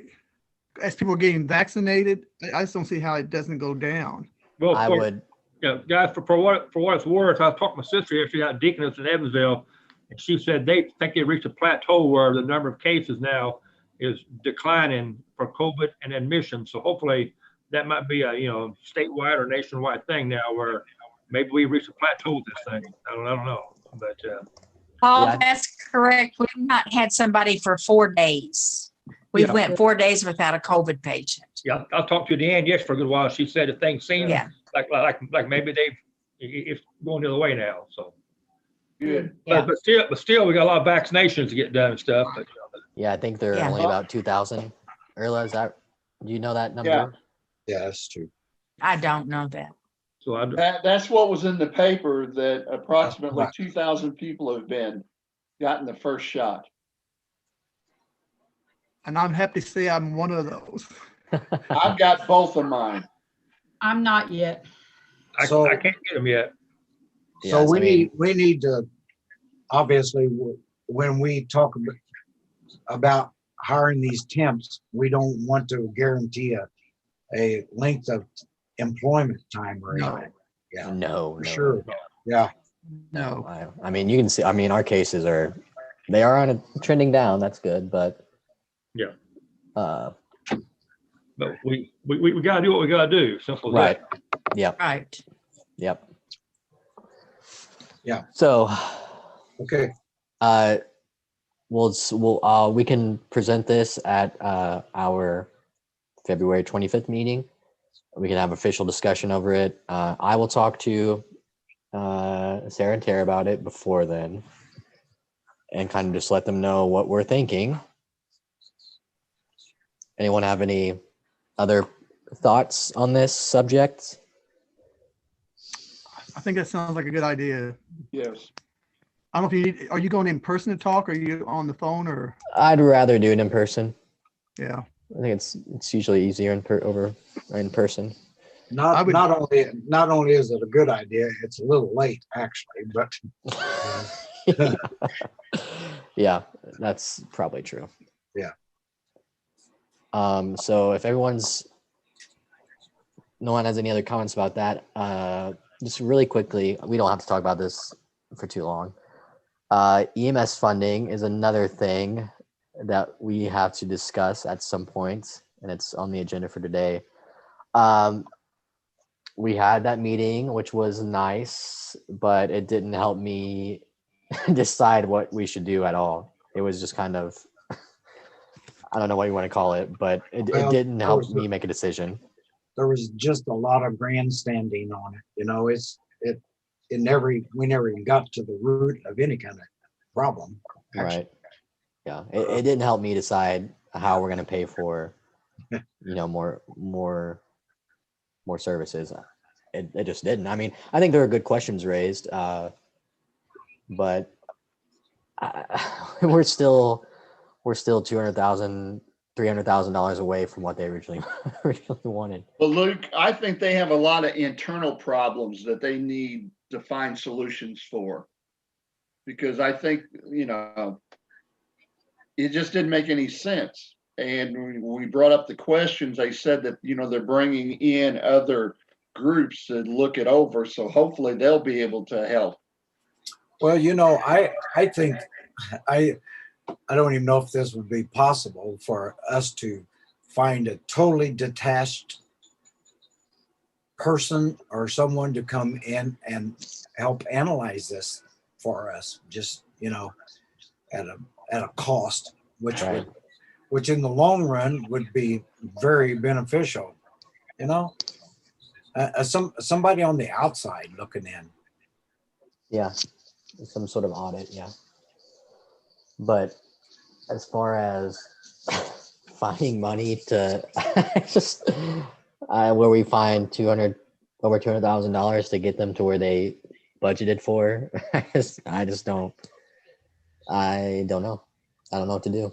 As people are getting vaccinated, I just don't see how it doesn't go down. Well, I would. Yeah, guys, for what it's worth, I talked to my sister yesterday out at Deaconess in Evansville, and she said they think they reached a plateau where the number of cases now is declining for COVID and admission. So hopefully that might be a statewide or nationwide thing now, where maybe we reach a plateau with this thing. I don't know, but Paul, Yeah. that's correct. We've not had somebody for 4 days. We've Yeah. went 4 days without a COVID patient. yeah, I'll talk to Deanne yes for a good while. She said that things seem Yeah. like maybe it's going the other way now. So, Good. Yeah. but still, we got a lot of vaccinations to get done and stuff. But Yeah, I think there are Yeah. only about 2,000. Erla, do you know that number? Yeah. Yeah, that's true. I don't know that. so I That's what was in the paper, that approximately 2,000 people have gotten the first shot. And I'm happy to say I'm one of those. I've got both of mine. I'm not yet. I So- can't get them yet. So Yes, I mean- we need to, obviously, when we talk about hiring these temps, we don't want to guarantee a length of employment time or No. anything. Yeah, No, for no, sure. Yeah, No. I mean, you can see. I mean, our cases they are on a trending down. That's good, but Yeah. But we gotta do what we gotta do. Simple as right. that. Yep. Right. Yep. Yeah. So, okay. we can present this at our February 25th meeting. We can have official discussion over it. I will talk to Sarah and Tara about it before then, and kind of just let them know what we're thinking. Anyone have any other thoughts on this subject? I think that sounds like a good idea. Yes. I don't know if are you going in person to talk or are you on the phone or? I'd rather do it in person. Yeah. I think it's usually easier in person. Not only is it a good idea, it's a little late actually, but Yeah, that's probably true. Yeah. So if no one has any other comments about that, just really quickly, we don't have to talk about this for too long. EMS funding is another thing that we have to discuss at some point, and it's on the agenda for today. We had that meeting, which was nice, but it didn't help me decide what we should do at all. It was just kind of, I don't know what you want to call it, but it didn't help me make a decision. there was just a lot of grandstanding on it. You know, we never even got to the root of any kind of problem. Actually. Right. Yeah. It didn't help me decide how we're going to pay for, more services. It just didn't. I mean, I think there were good questions raised, but we're still $300,000 away from what they originally wanted. But Luke, I think they have a lot of internal problems that they need to find solutions for. Because I think, it just didn't make any sense. And when we brought up the questions, they said that, they're bringing in other groups to look it over. So hopefully they'll be able to help. Well, I think I don't even know if this would be possible for us to find a totally detached person or someone to come in and help analyze this for us, just, at a cost, which Right. which in the long run would be very beneficial, somebody on the outside looking in. Yeah. Some sort of audit. Yeah. But as far as finding money to where we find over $200,000 to get them to where they budgeted for, I don't know. I don't know what to do.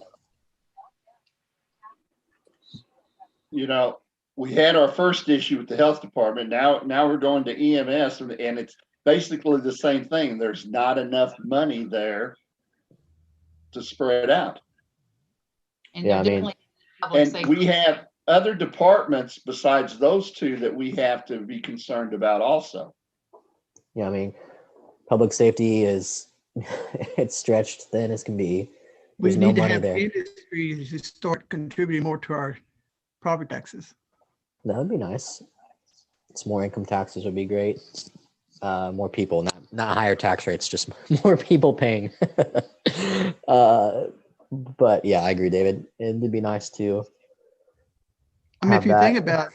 We had our first issue with the health department. Now we're going to EMS, and it's basically the same thing. There's not enough money there to spread out. And Yeah, they're I mean- definitely public And safety. we have other departments besides those two that we have to be concerned about also. Yeah, I mean, public safety is it's stretched thin as can be. We There's no need to money have there. industry to start contributing more to our property taxes. That would be nice. Some more income taxes would be great. More people, not higher tax rates, just more people paying. But yeah, I agree, David. It'd be nice to. I mean, if have you think that. about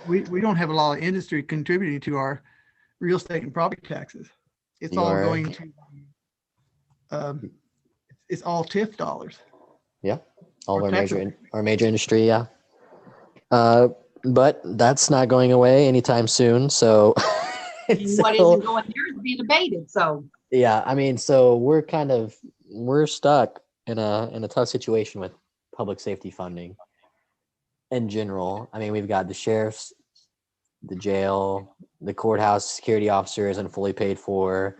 it, we don't have a lot of industry contributing to our real estate and property taxes. It's You all are- going to, it's all TIF dollars. all of or our tax major industry, yeah. But that's not going away anytime soon. So, And it's what still- isn't going there is being abated. So yeah, I mean, so we're stuck in a tough situation with public safety funding in general. I mean, we've got the sheriff's, the jail, the courthouse security officer isn't fully paid for.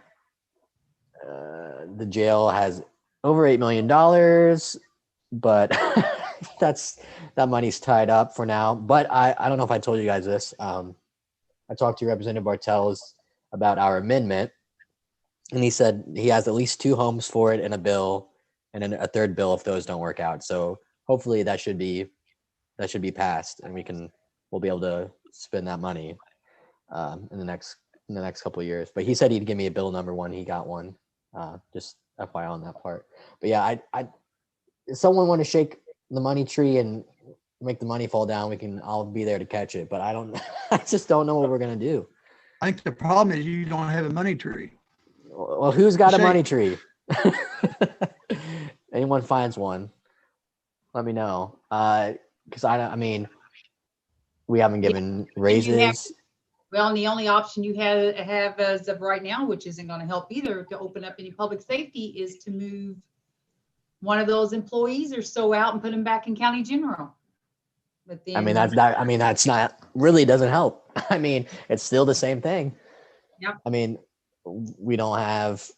The jail has over $8 million, but that money's tied up for now. But I don't know if I told you guys this. I talked to Representative Bartels about our amendment, and he said he has at least 2 homes for it in a bill, and then a third bill if those don't work out. So hopefully that should be passed, and we'll be able to spend that money in the next couple of years. But he said he'd give me a bill number when he got one. Just FYI on that part. But yeah, I if someone want to shake the money tree and make the money fall down, I'll be there to catch it. But I just don't know what we're gonna do. I think the problem is you don't have a money tree. Well, who's got a Shake. money tree? Anyone finds one, let me know. Because I mean, we haven't given raises. Well, and the only option you have as of right now, which isn't going to help either, to open up any public safety, is to move one of those employees or so out and put them back in county general. But then, I mean, that's not really doesn't help. I mean, it's still the same thing. Yep. I mean, we don't have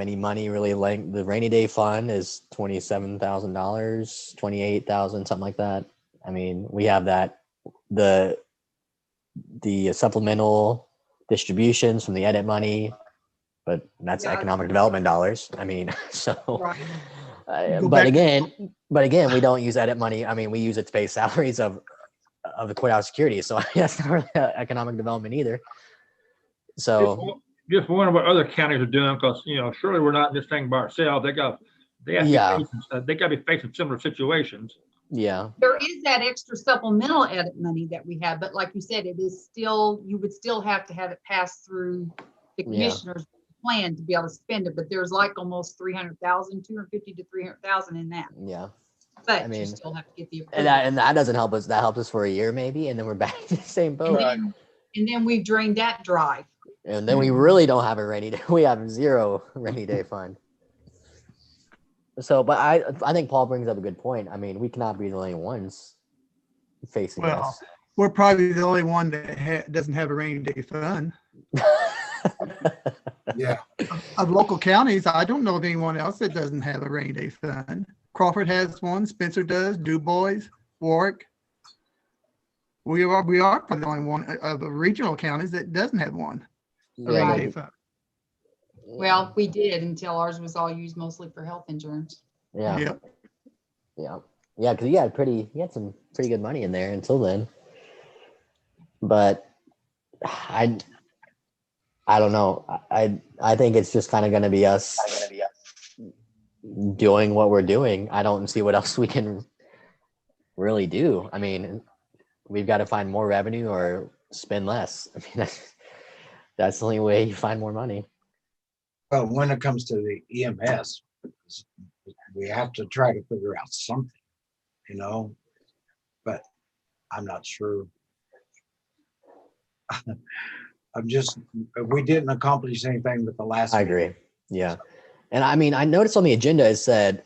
any money really. Like the rainy day fund is $27,000, $28,000, something like that. I mean, we have that, the supplemental distributions from the edit money, but that's economic development dollars. I mean, so, right. but again, we don't use edit money. I mean, we use it to pay salaries of the courthouse security. So that's not really economic development either. So just wondering what other counties are doing, because surely we're not in this thing by ourselves. They got to be facing similar situations. Yeah, there is that extra supplemental edit money that we have, but like you said, it is still, you would still have to have it pass through the commissioner's plan to be able to spend it. But there's like almost 300,000, 250 to 300,000 in that. Yeah. But I mean, you still have to get the approval. And that doesn't help us. That helps us for a year maybe, and then we're back in the same boat. And then we've drained that dry. And then we really don't have a rainy day. We have zero rainy day fund. So, but I think Paul brings up a good point. I mean, we cannot be the only ones facing this. We're probably the only one that doesn't have a rainy day fund. Yeah. Of local counties, I don't know of anyone else that doesn't have a rainy day fund. Crawford has one, Spencer does, DuBois, Warwick. We are probably the only one of the regional counties that doesn't have one. A rainy day fund. Well, we did until ours was all used mostly for health insurance. Yeah. Yep. Yeah. Yeah, because he had some pretty good money in there until then. But I don't know. I think it's just kind of going to be us doing what we're doing. I don't see what else we can really do. I mean, we've got to find more revenue or spend less. I mean, that's the only way you find more money. Well, when it comes to the EMS, we have to try to figure out something, but I'm not sure. We didn't accomplish anything with the last. I agree. Yeah. And I mean, I noticed on the agenda, it said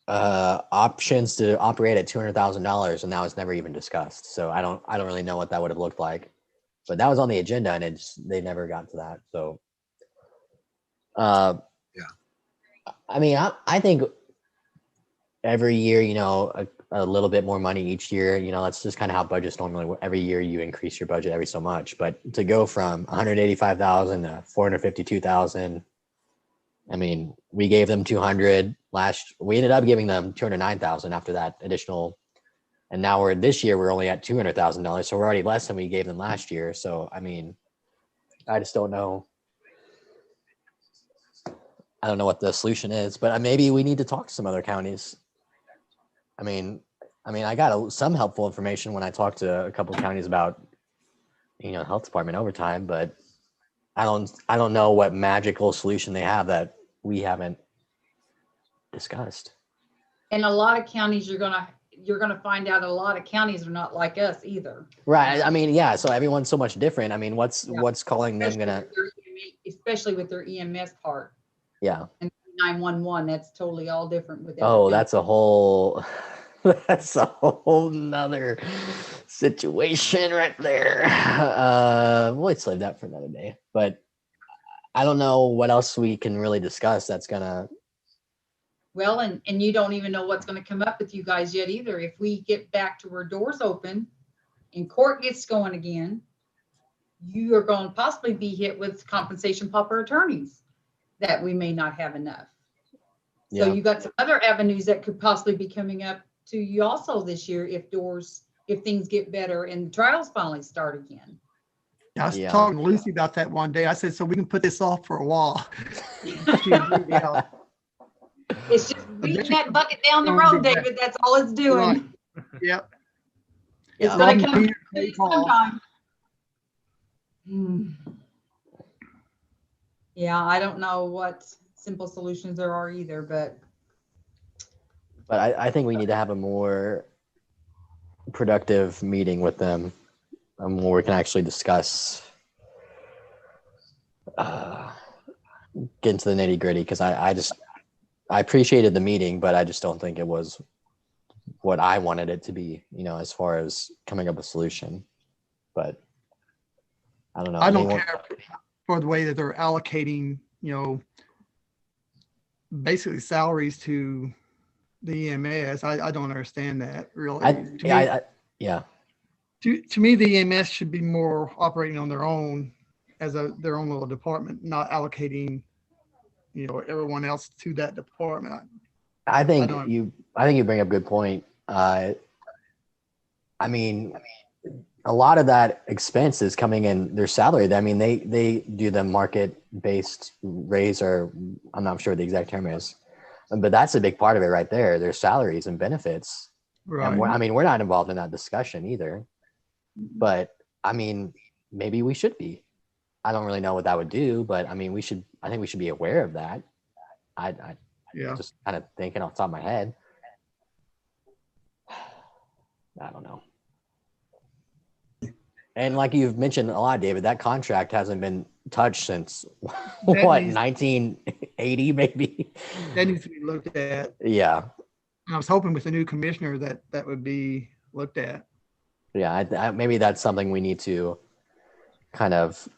options to operate at $200,000, and that was never even discussed. So I don't really know what that would have looked like, but that was on the agenda, and they never got to that. So I mean, I think every year, a little bit more money each year, that's just kind of how budgets normally, every year you increase your budget every so much. But to go from 185,000 to 452,000, I mean, we gave them 200 we ended up giving them 209,000 after that additional. And now this year we're only at $200,000. So we're already less than we gave them last year. So, I mean, I just don't know. I don't know what the solution is, but maybe we need to talk to some other counties. I mean, I got some helpful information when I talked to a couple of counties about, health department overtime, but I don't know what magical solution they have that we haven't discussed. And a lot of counties, you're gonna find out a lot of counties are not like us either. Right. I mean, yeah. So everyone's so much different. I mean, what's calling them Especially with their EMS part. Yeah. And 911. That's totally all different with Oh, everything. that's a whole nother situation right there. Let's leave that for another day. But I don't know what else we can really discuss that's gonna. Well, and you don't even know what's going to come up with you guys yet either. If we get back to where doors open and court gets going again, you are going to possibly be hit with compensation pauper attorneys that we may not have enough. So Yeah. you got some other avenues that could possibly be coming up to you also this year if things get better and trials finally start again. I was Yeah. talking to Lucy about that one day. I said, so we can put this off for a while. She agreed, yeah. It's just beating that bucket down the road, David. That's all it's doing. Right. Yep. It's Yeah. going to come Peter Paul. sometime. Yeah, I don't know what simple solutions there are either, but I think we need to have a more productive meeting with them, where we can actually discuss, get into the nitty gritty. Because I appreciated the meeting, but I just don't think it was what I wanted it to be. As far as coming up with a solution. But I don't know. I don't care for the way that they're allocating, basically salaries to the EMS. I don't understand that really. Yeah. To me, the EMS should be more operating on their own as their own little department, not allocating, everyone else to that department. I think you bring up a good point. I mean, a lot of that expense is coming in their salary. I mean, they do the market-based raise, or I'm not sure what the exact term is, but that's a big part of it right there. Their salaries and benefits. Right. And we're not involved in that discussion either. But I mean, maybe we should be. I don't really know what that would do, but I mean, I think we should be aware of that. I just kind of thinking off the top of my head. I don't know. And like you've mentioned a lot, David, that contract hasn't been touched since 1980 maybe. That needs to be looked at. Yeah. I was hoping with the new commissioner that would be looked at. Yeah, maybe that's something we need to kind of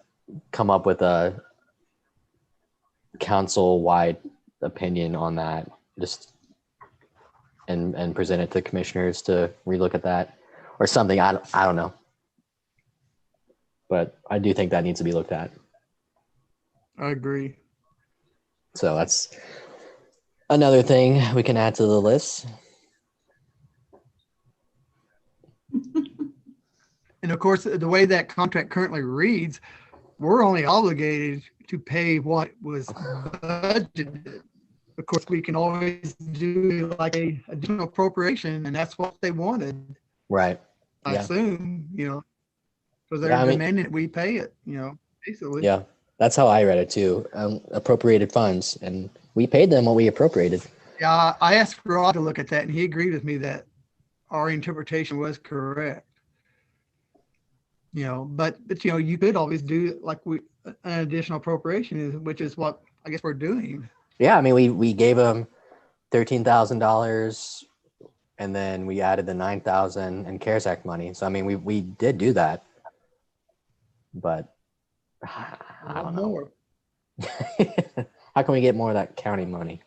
come up with a council-wide opinion on that, just and present it to commissioners to relook at that or something. I don't know, but I do think that needs to be looked at. I agree. So that's another thing we can add to the list. And of course, the way that contract currently reads, we're only obligated to pay what was budgeted. Of course, we can always do like a additional appropriation, and that's what they wanted. Right. I assume, because they're demanding we pay it, basically. Yeah, that's how I read it too. Appropriated funds, and we paid them what we appropriated. Yeah, I asked Rod to look at that, and he agreed with me that our interpretation was correct. But you could always do like an additional appropriation, which is what I guess we're doing. Yeah, I mean, we gave them $13,000, and then we added the $9,000 in CARES Act money. So I mean, we did do that, but I don't know. More. How can we get more of that county money?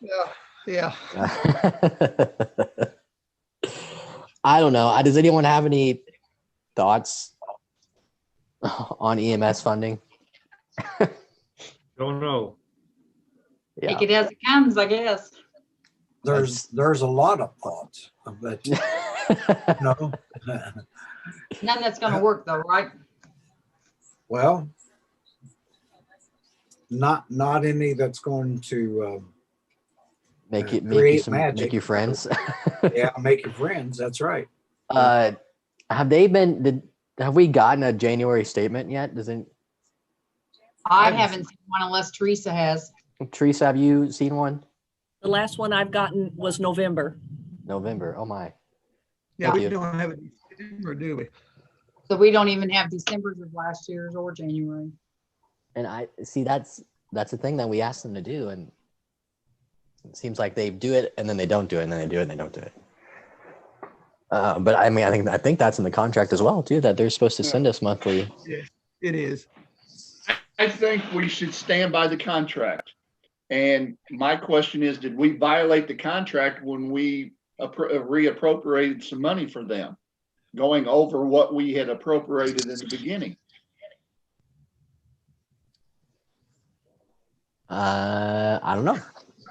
Yeah. I don't know. Does anyone have any thoughts on EMS funding? Don't know. Yeah. Take it as it comes, I guess. There's a lot of thoughts, but no. None that's going to work though, right? Well, not any that's going to make you friends. Yeah, make you friends. That's right. Have we gotten a January statement yet? I haven't seen one unless Teresa has. Teresa, have you seen one? The last one I've gotten was November. November. Oh my. Yeah, we don't have it in December, do we? So we don't even have December's of last year's or January. And I see that's the thing that we asked them to do, and It seems like they do it and then they don't do it, and then they do it and they don't do it. But I mean, I think that's in the contract as well, too, that they're supposed to send us monthly. Yes, it is. I think we should stand by the contract. And my question is, did we violate the contract when we reappropriated some money for them, going over what we had appropriated in the beginning? I don't know.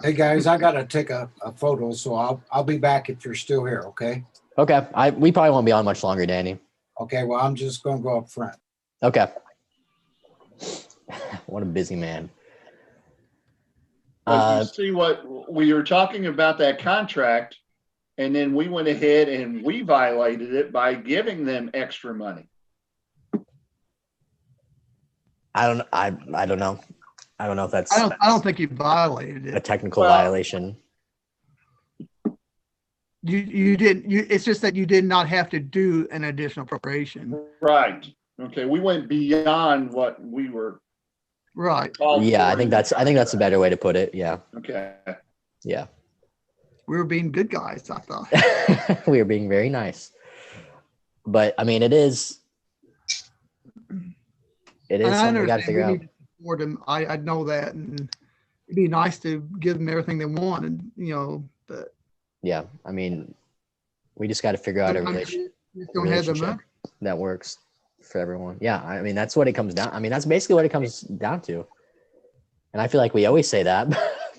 Hey, guys, I gotta take a photo, so I'll be back if you're still here, okay? Okay. We probably won't be on much longer, Danny. Okay, well, I'm just gonna go up front. Okay. What a busy man. But you see what we were talking about, that contract, and then we went ahead and we violated it by giving them extra money. I don't know. I don't know if that's I don't think you violated a it. technical violation. You didn't. It's just that you did not have to do an additional appropriation. Right. Okay. We went beyond what we were. Right. Yeah, I think that's a better way to put it. Yeah. Okay. Yeah. We were being good guys, I thought. We were being very nice. But I mean, it is something we got to figure out. Support them. I know that, and it'd be nice to give them everything they want, and but yeah, I mean, we just got to figure out a relationship that works for everyone. Yeah, I mean, that's what it comes down. I mean, that's basically what it comes down to. And I feel like we always say that,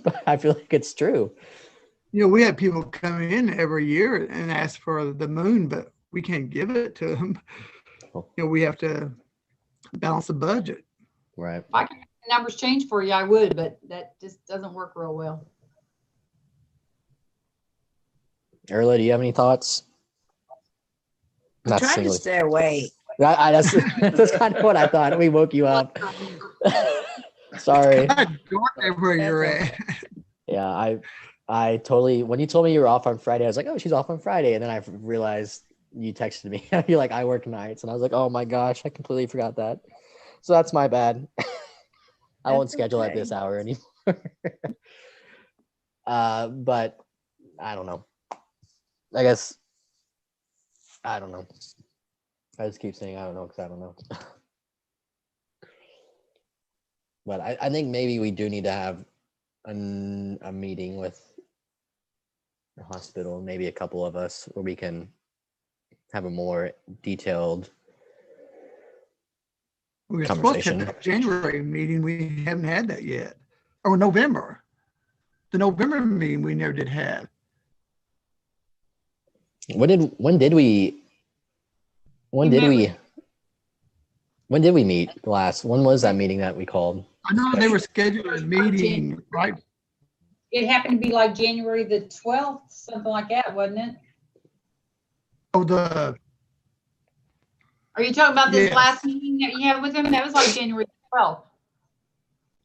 but I feel like it's true. We have people come in every year and ask for the moon, but we can't give it to them. We have to balance the budget. Right. If I could make the numbers change for you, I would, but that just doesn't work real well. Erla, do you have any thoughts? I'm trying to stay awake. That's kind of what I thought. We woke you up. Sorry. Where you're at. Yeah, I totally, when you told me you were off on Friday, I was like, oh, she's off on Friday. And then I realized you texted me. You're like, I work nights. And I was like, oh my gosh, I completely forgot that. So that's my bad. I won't schedule at this hour anymore. But I don't know. I guess, I don't know. I just keep saying I don't know because I don't know. But I think maybe we do need to have a meeting with the hospital, maybe a couple of us, where we can have a more detailed We were supposed to have a January meeting. We haven't had that yet. Or November. The November meeting we never did have. When did we meet last? When was that meeting that we called? I know they were scheduled a meeting, right? It happened to be like January the 12th, something like that, wasn't it? Oh, Are you talking about this Yeah. last meeting that you had with him? That was like January 12th.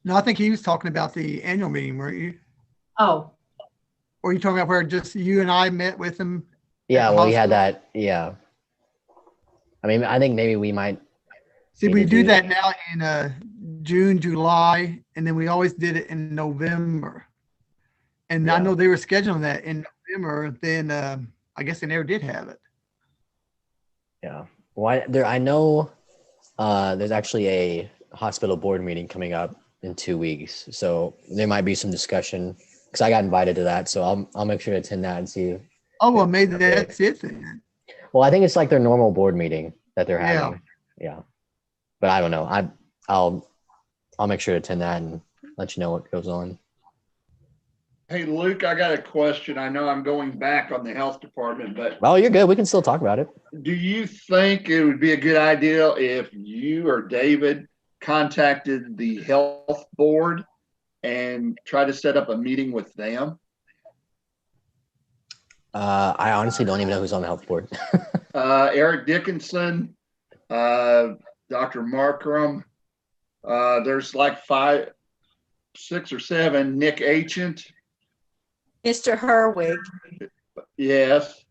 No, I think he was talking about the annual meeting, weren't you? Oh, Or are you talking about where just you and I met with him? Yeah, the well, we had hospital? that. Yeah. I mean, I think maybe we might. See, we maybe do that now in June, July, and then we always did it in November. And I Yeah. know they were scheduling that in November. Then I guess they never did have it. Yeah. Well, I know there's actually a hospital board meeting coming up in 2 weeks, so there might be some discussion because I got invited to that, so I'll make sure to attend that and see. Oh, well, maybe that's it then. Well, I think it's like their normal board meeting that they're having. Yeah. But I don't know. I'll make sure to attend that and let you know what goes on. Hey, Luke, I got a question. I know I'm going back on the health department, but Well, you're good. We can still talk about it. do you think it would be a good idea if you or David contacted the health board and try to set up a meeting with them? I honestly don't even know who's on the health board. Eric Dickinson, Dr. Markram. There's like 5, 6 or 7. Nick Ancient. Mr. Herwig. Yes.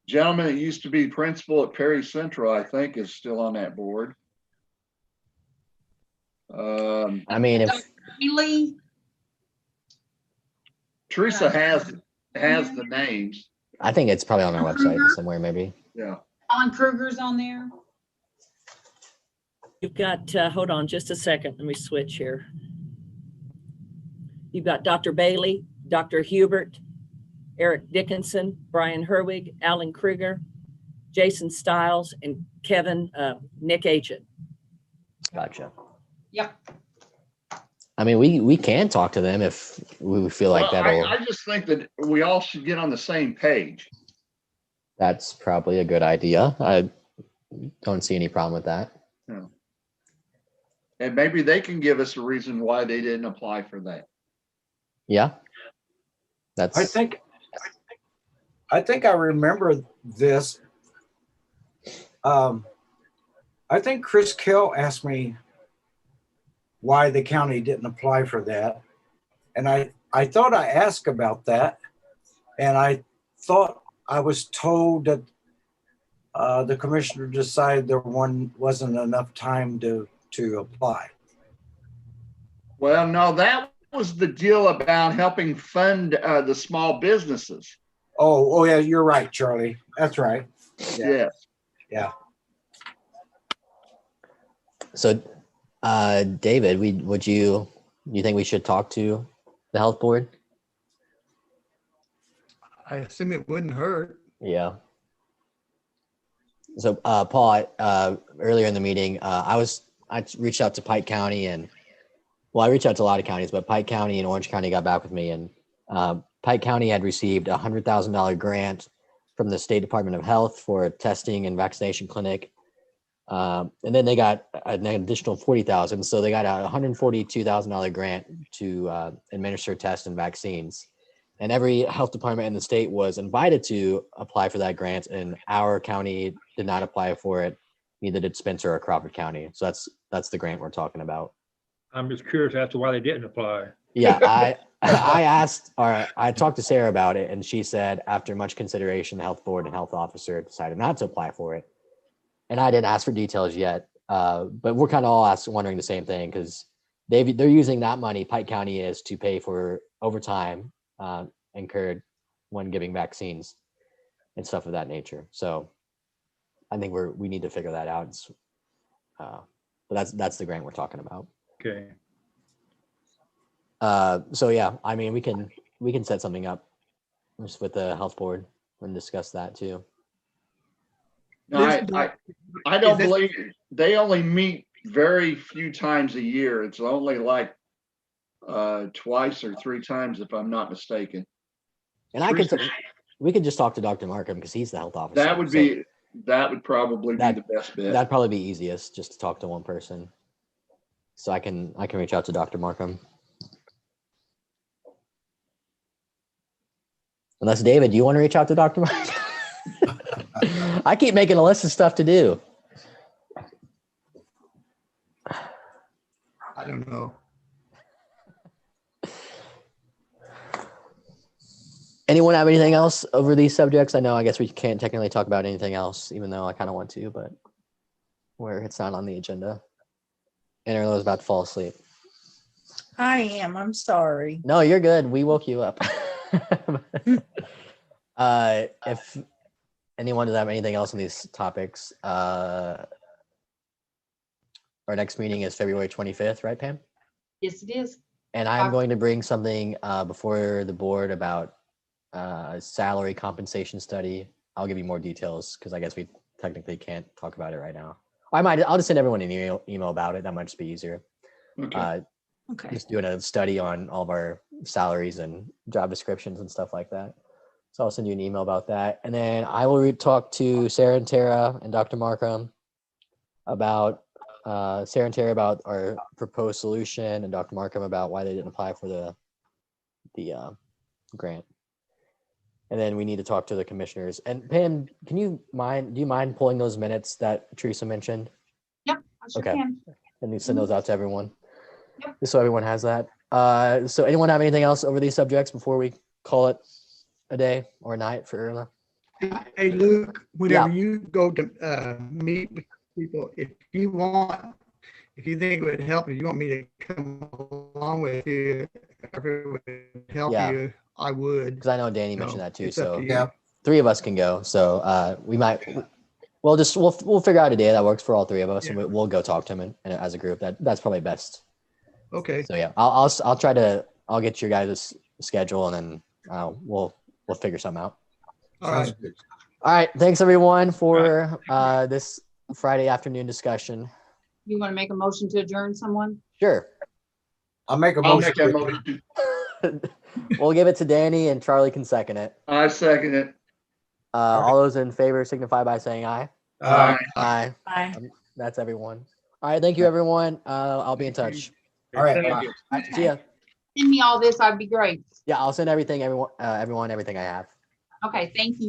Gentleman that used to be principal at Perry Central, I think, is still on that board. I mean, if Lee. Teresa has the names. I think it's probably on our website Kruger? somewhere, maybe. Yeah. Alan Kruger's on there. You've got, hold on just a second. Let me switch here. You've got Dr. Bailey, Dr. Hubert, Eric Dickinson, Brian Herwig, Alan Kruger, Jason Stiles, and Kevin, Nick Agent. Gotcha. Yep. I mean, we can talk to them if we feel like Well, that'll. I just think that we all should get on the same page. That's probably a good idea. I don't see any problem with that. And maybe they can give us a reason why they didn't apply for that. Yeah. That's. I think I remember this. I think Chris Kill asked me why the county didn't apply for that. And I thought I asked about that. And I thought I was told that the commissioner decided there wasn't enough time to apply. Well, no, that was the deal about helping fund the small businesses. Oh yeah, you're right, Charlie. That's right. Yeah. Yes. Yeah. So, David, you think we should talk to the health board? I assume it wouldn't hurt. Yeah. So, Paul, earlier in the meeting, I reached out to Pike County I reached out to a lot of counties, but Pike County and Orange County got back with me, and Pike County had received a $100,000 grant from the State Department of Health for a testing and vaccination clinic. And then they got an additional $40,000. So they got a $142,000 grant to administer tests and vaccines. And every health department in the state was invited to apply for that grant, and our county did not apply for it. Neither did Spencer or Crawford County. So that's the grant we're talking about. I'm just curious as to why they didn't apply. Yeah, I talked to Sarah about it, and she said after much consideration, the health board and health officer decided not to apply for it. And I didn't ask for details yet, but we're kind of all wondering the same thing, because they're using that money, Pike County is, to pay for overtime incurred when giving vaccines and stuff of that nature. So I think we need to figure that out. But that's the grant we're talking about. Okay. So yeah, I mean, we can set something up just with the health board and discuss that too. No, I don't believe they only meet very few times a year. It's only like twice or three times, if I'm not mistaken. And we could just talk to Dr. Markham, because he's the health officer. That would probably be the best bet. That'd probably be easiest, just to talk to one person. So I can reach out to Dr. Markham. Unless, David, do you want to reach out to Dr. Markham? I keep making a list of stuff to do. I don't know. Anyone have anything else over these subjects? I guess we can't technically talk about anything else, even though I kind of want to, but where it's not on the agenda. And Erla's about to fall asleep. I am. I'm sorry. No, you're good. We woke you up. If anyone does have anything else on these topics, our next meeting is February 25th, right, Pam? Yes, it is. And I'm going to bring something before the board about a salary compensation study. I'll give you more details, because I guess we technically can't talk about it right now. I'll just send everyone an email about it. That might just be easier. Okay. Okay. Just doing a study on all of our salaries and job descriptions and stuff like that. So I'll send you an email about that. And then I will talk to Sarah and Tara and Dr. Markham about about our proposed solution, and Dr. Markham about why they didn't apply for the grant. And then we need to talk to the commissioners. And Pam, do you mind pulling those minutes that Teresa mentioned? Yep, I sure Okay. can. And you send those out to everyone? Yep. Just so everyone has that. So anyone have anything else over these subjects before we call it a day or a night for Erla? Hey, Luke, whenever you go to meet with people, if you think it would help, if you want me to come along with you, if it would help Yeah. you I would. because I know Danny So, mentioned that too. it's up So to you. Yeah. 3 of us can go. So we'll figure out a day that works for all 3 of us, and Yeah. we'll go talk to him and as a group. That's probably best. Okay. So yeah, I'll try to get your guys' schedule, and then we'll figure something out. All right. Sounds good. All right, thanks everyone for this Friday afternoon discussion. You want to make a motion to adjourn, someone? Sure. I'll make a I'll motion. make that motion. We'll give it to Danny, and Charlie can second it. I second it. All those in favor signify by saying aye. Uh, Aye. Bye. That's everyone. All right, thank you everyone. I'll be in Thank you. touch. all right. Thank bye. you. All right, see ya. Send me all this, I'd be great. Yeah, I'll send everything I have. Okay, thank you.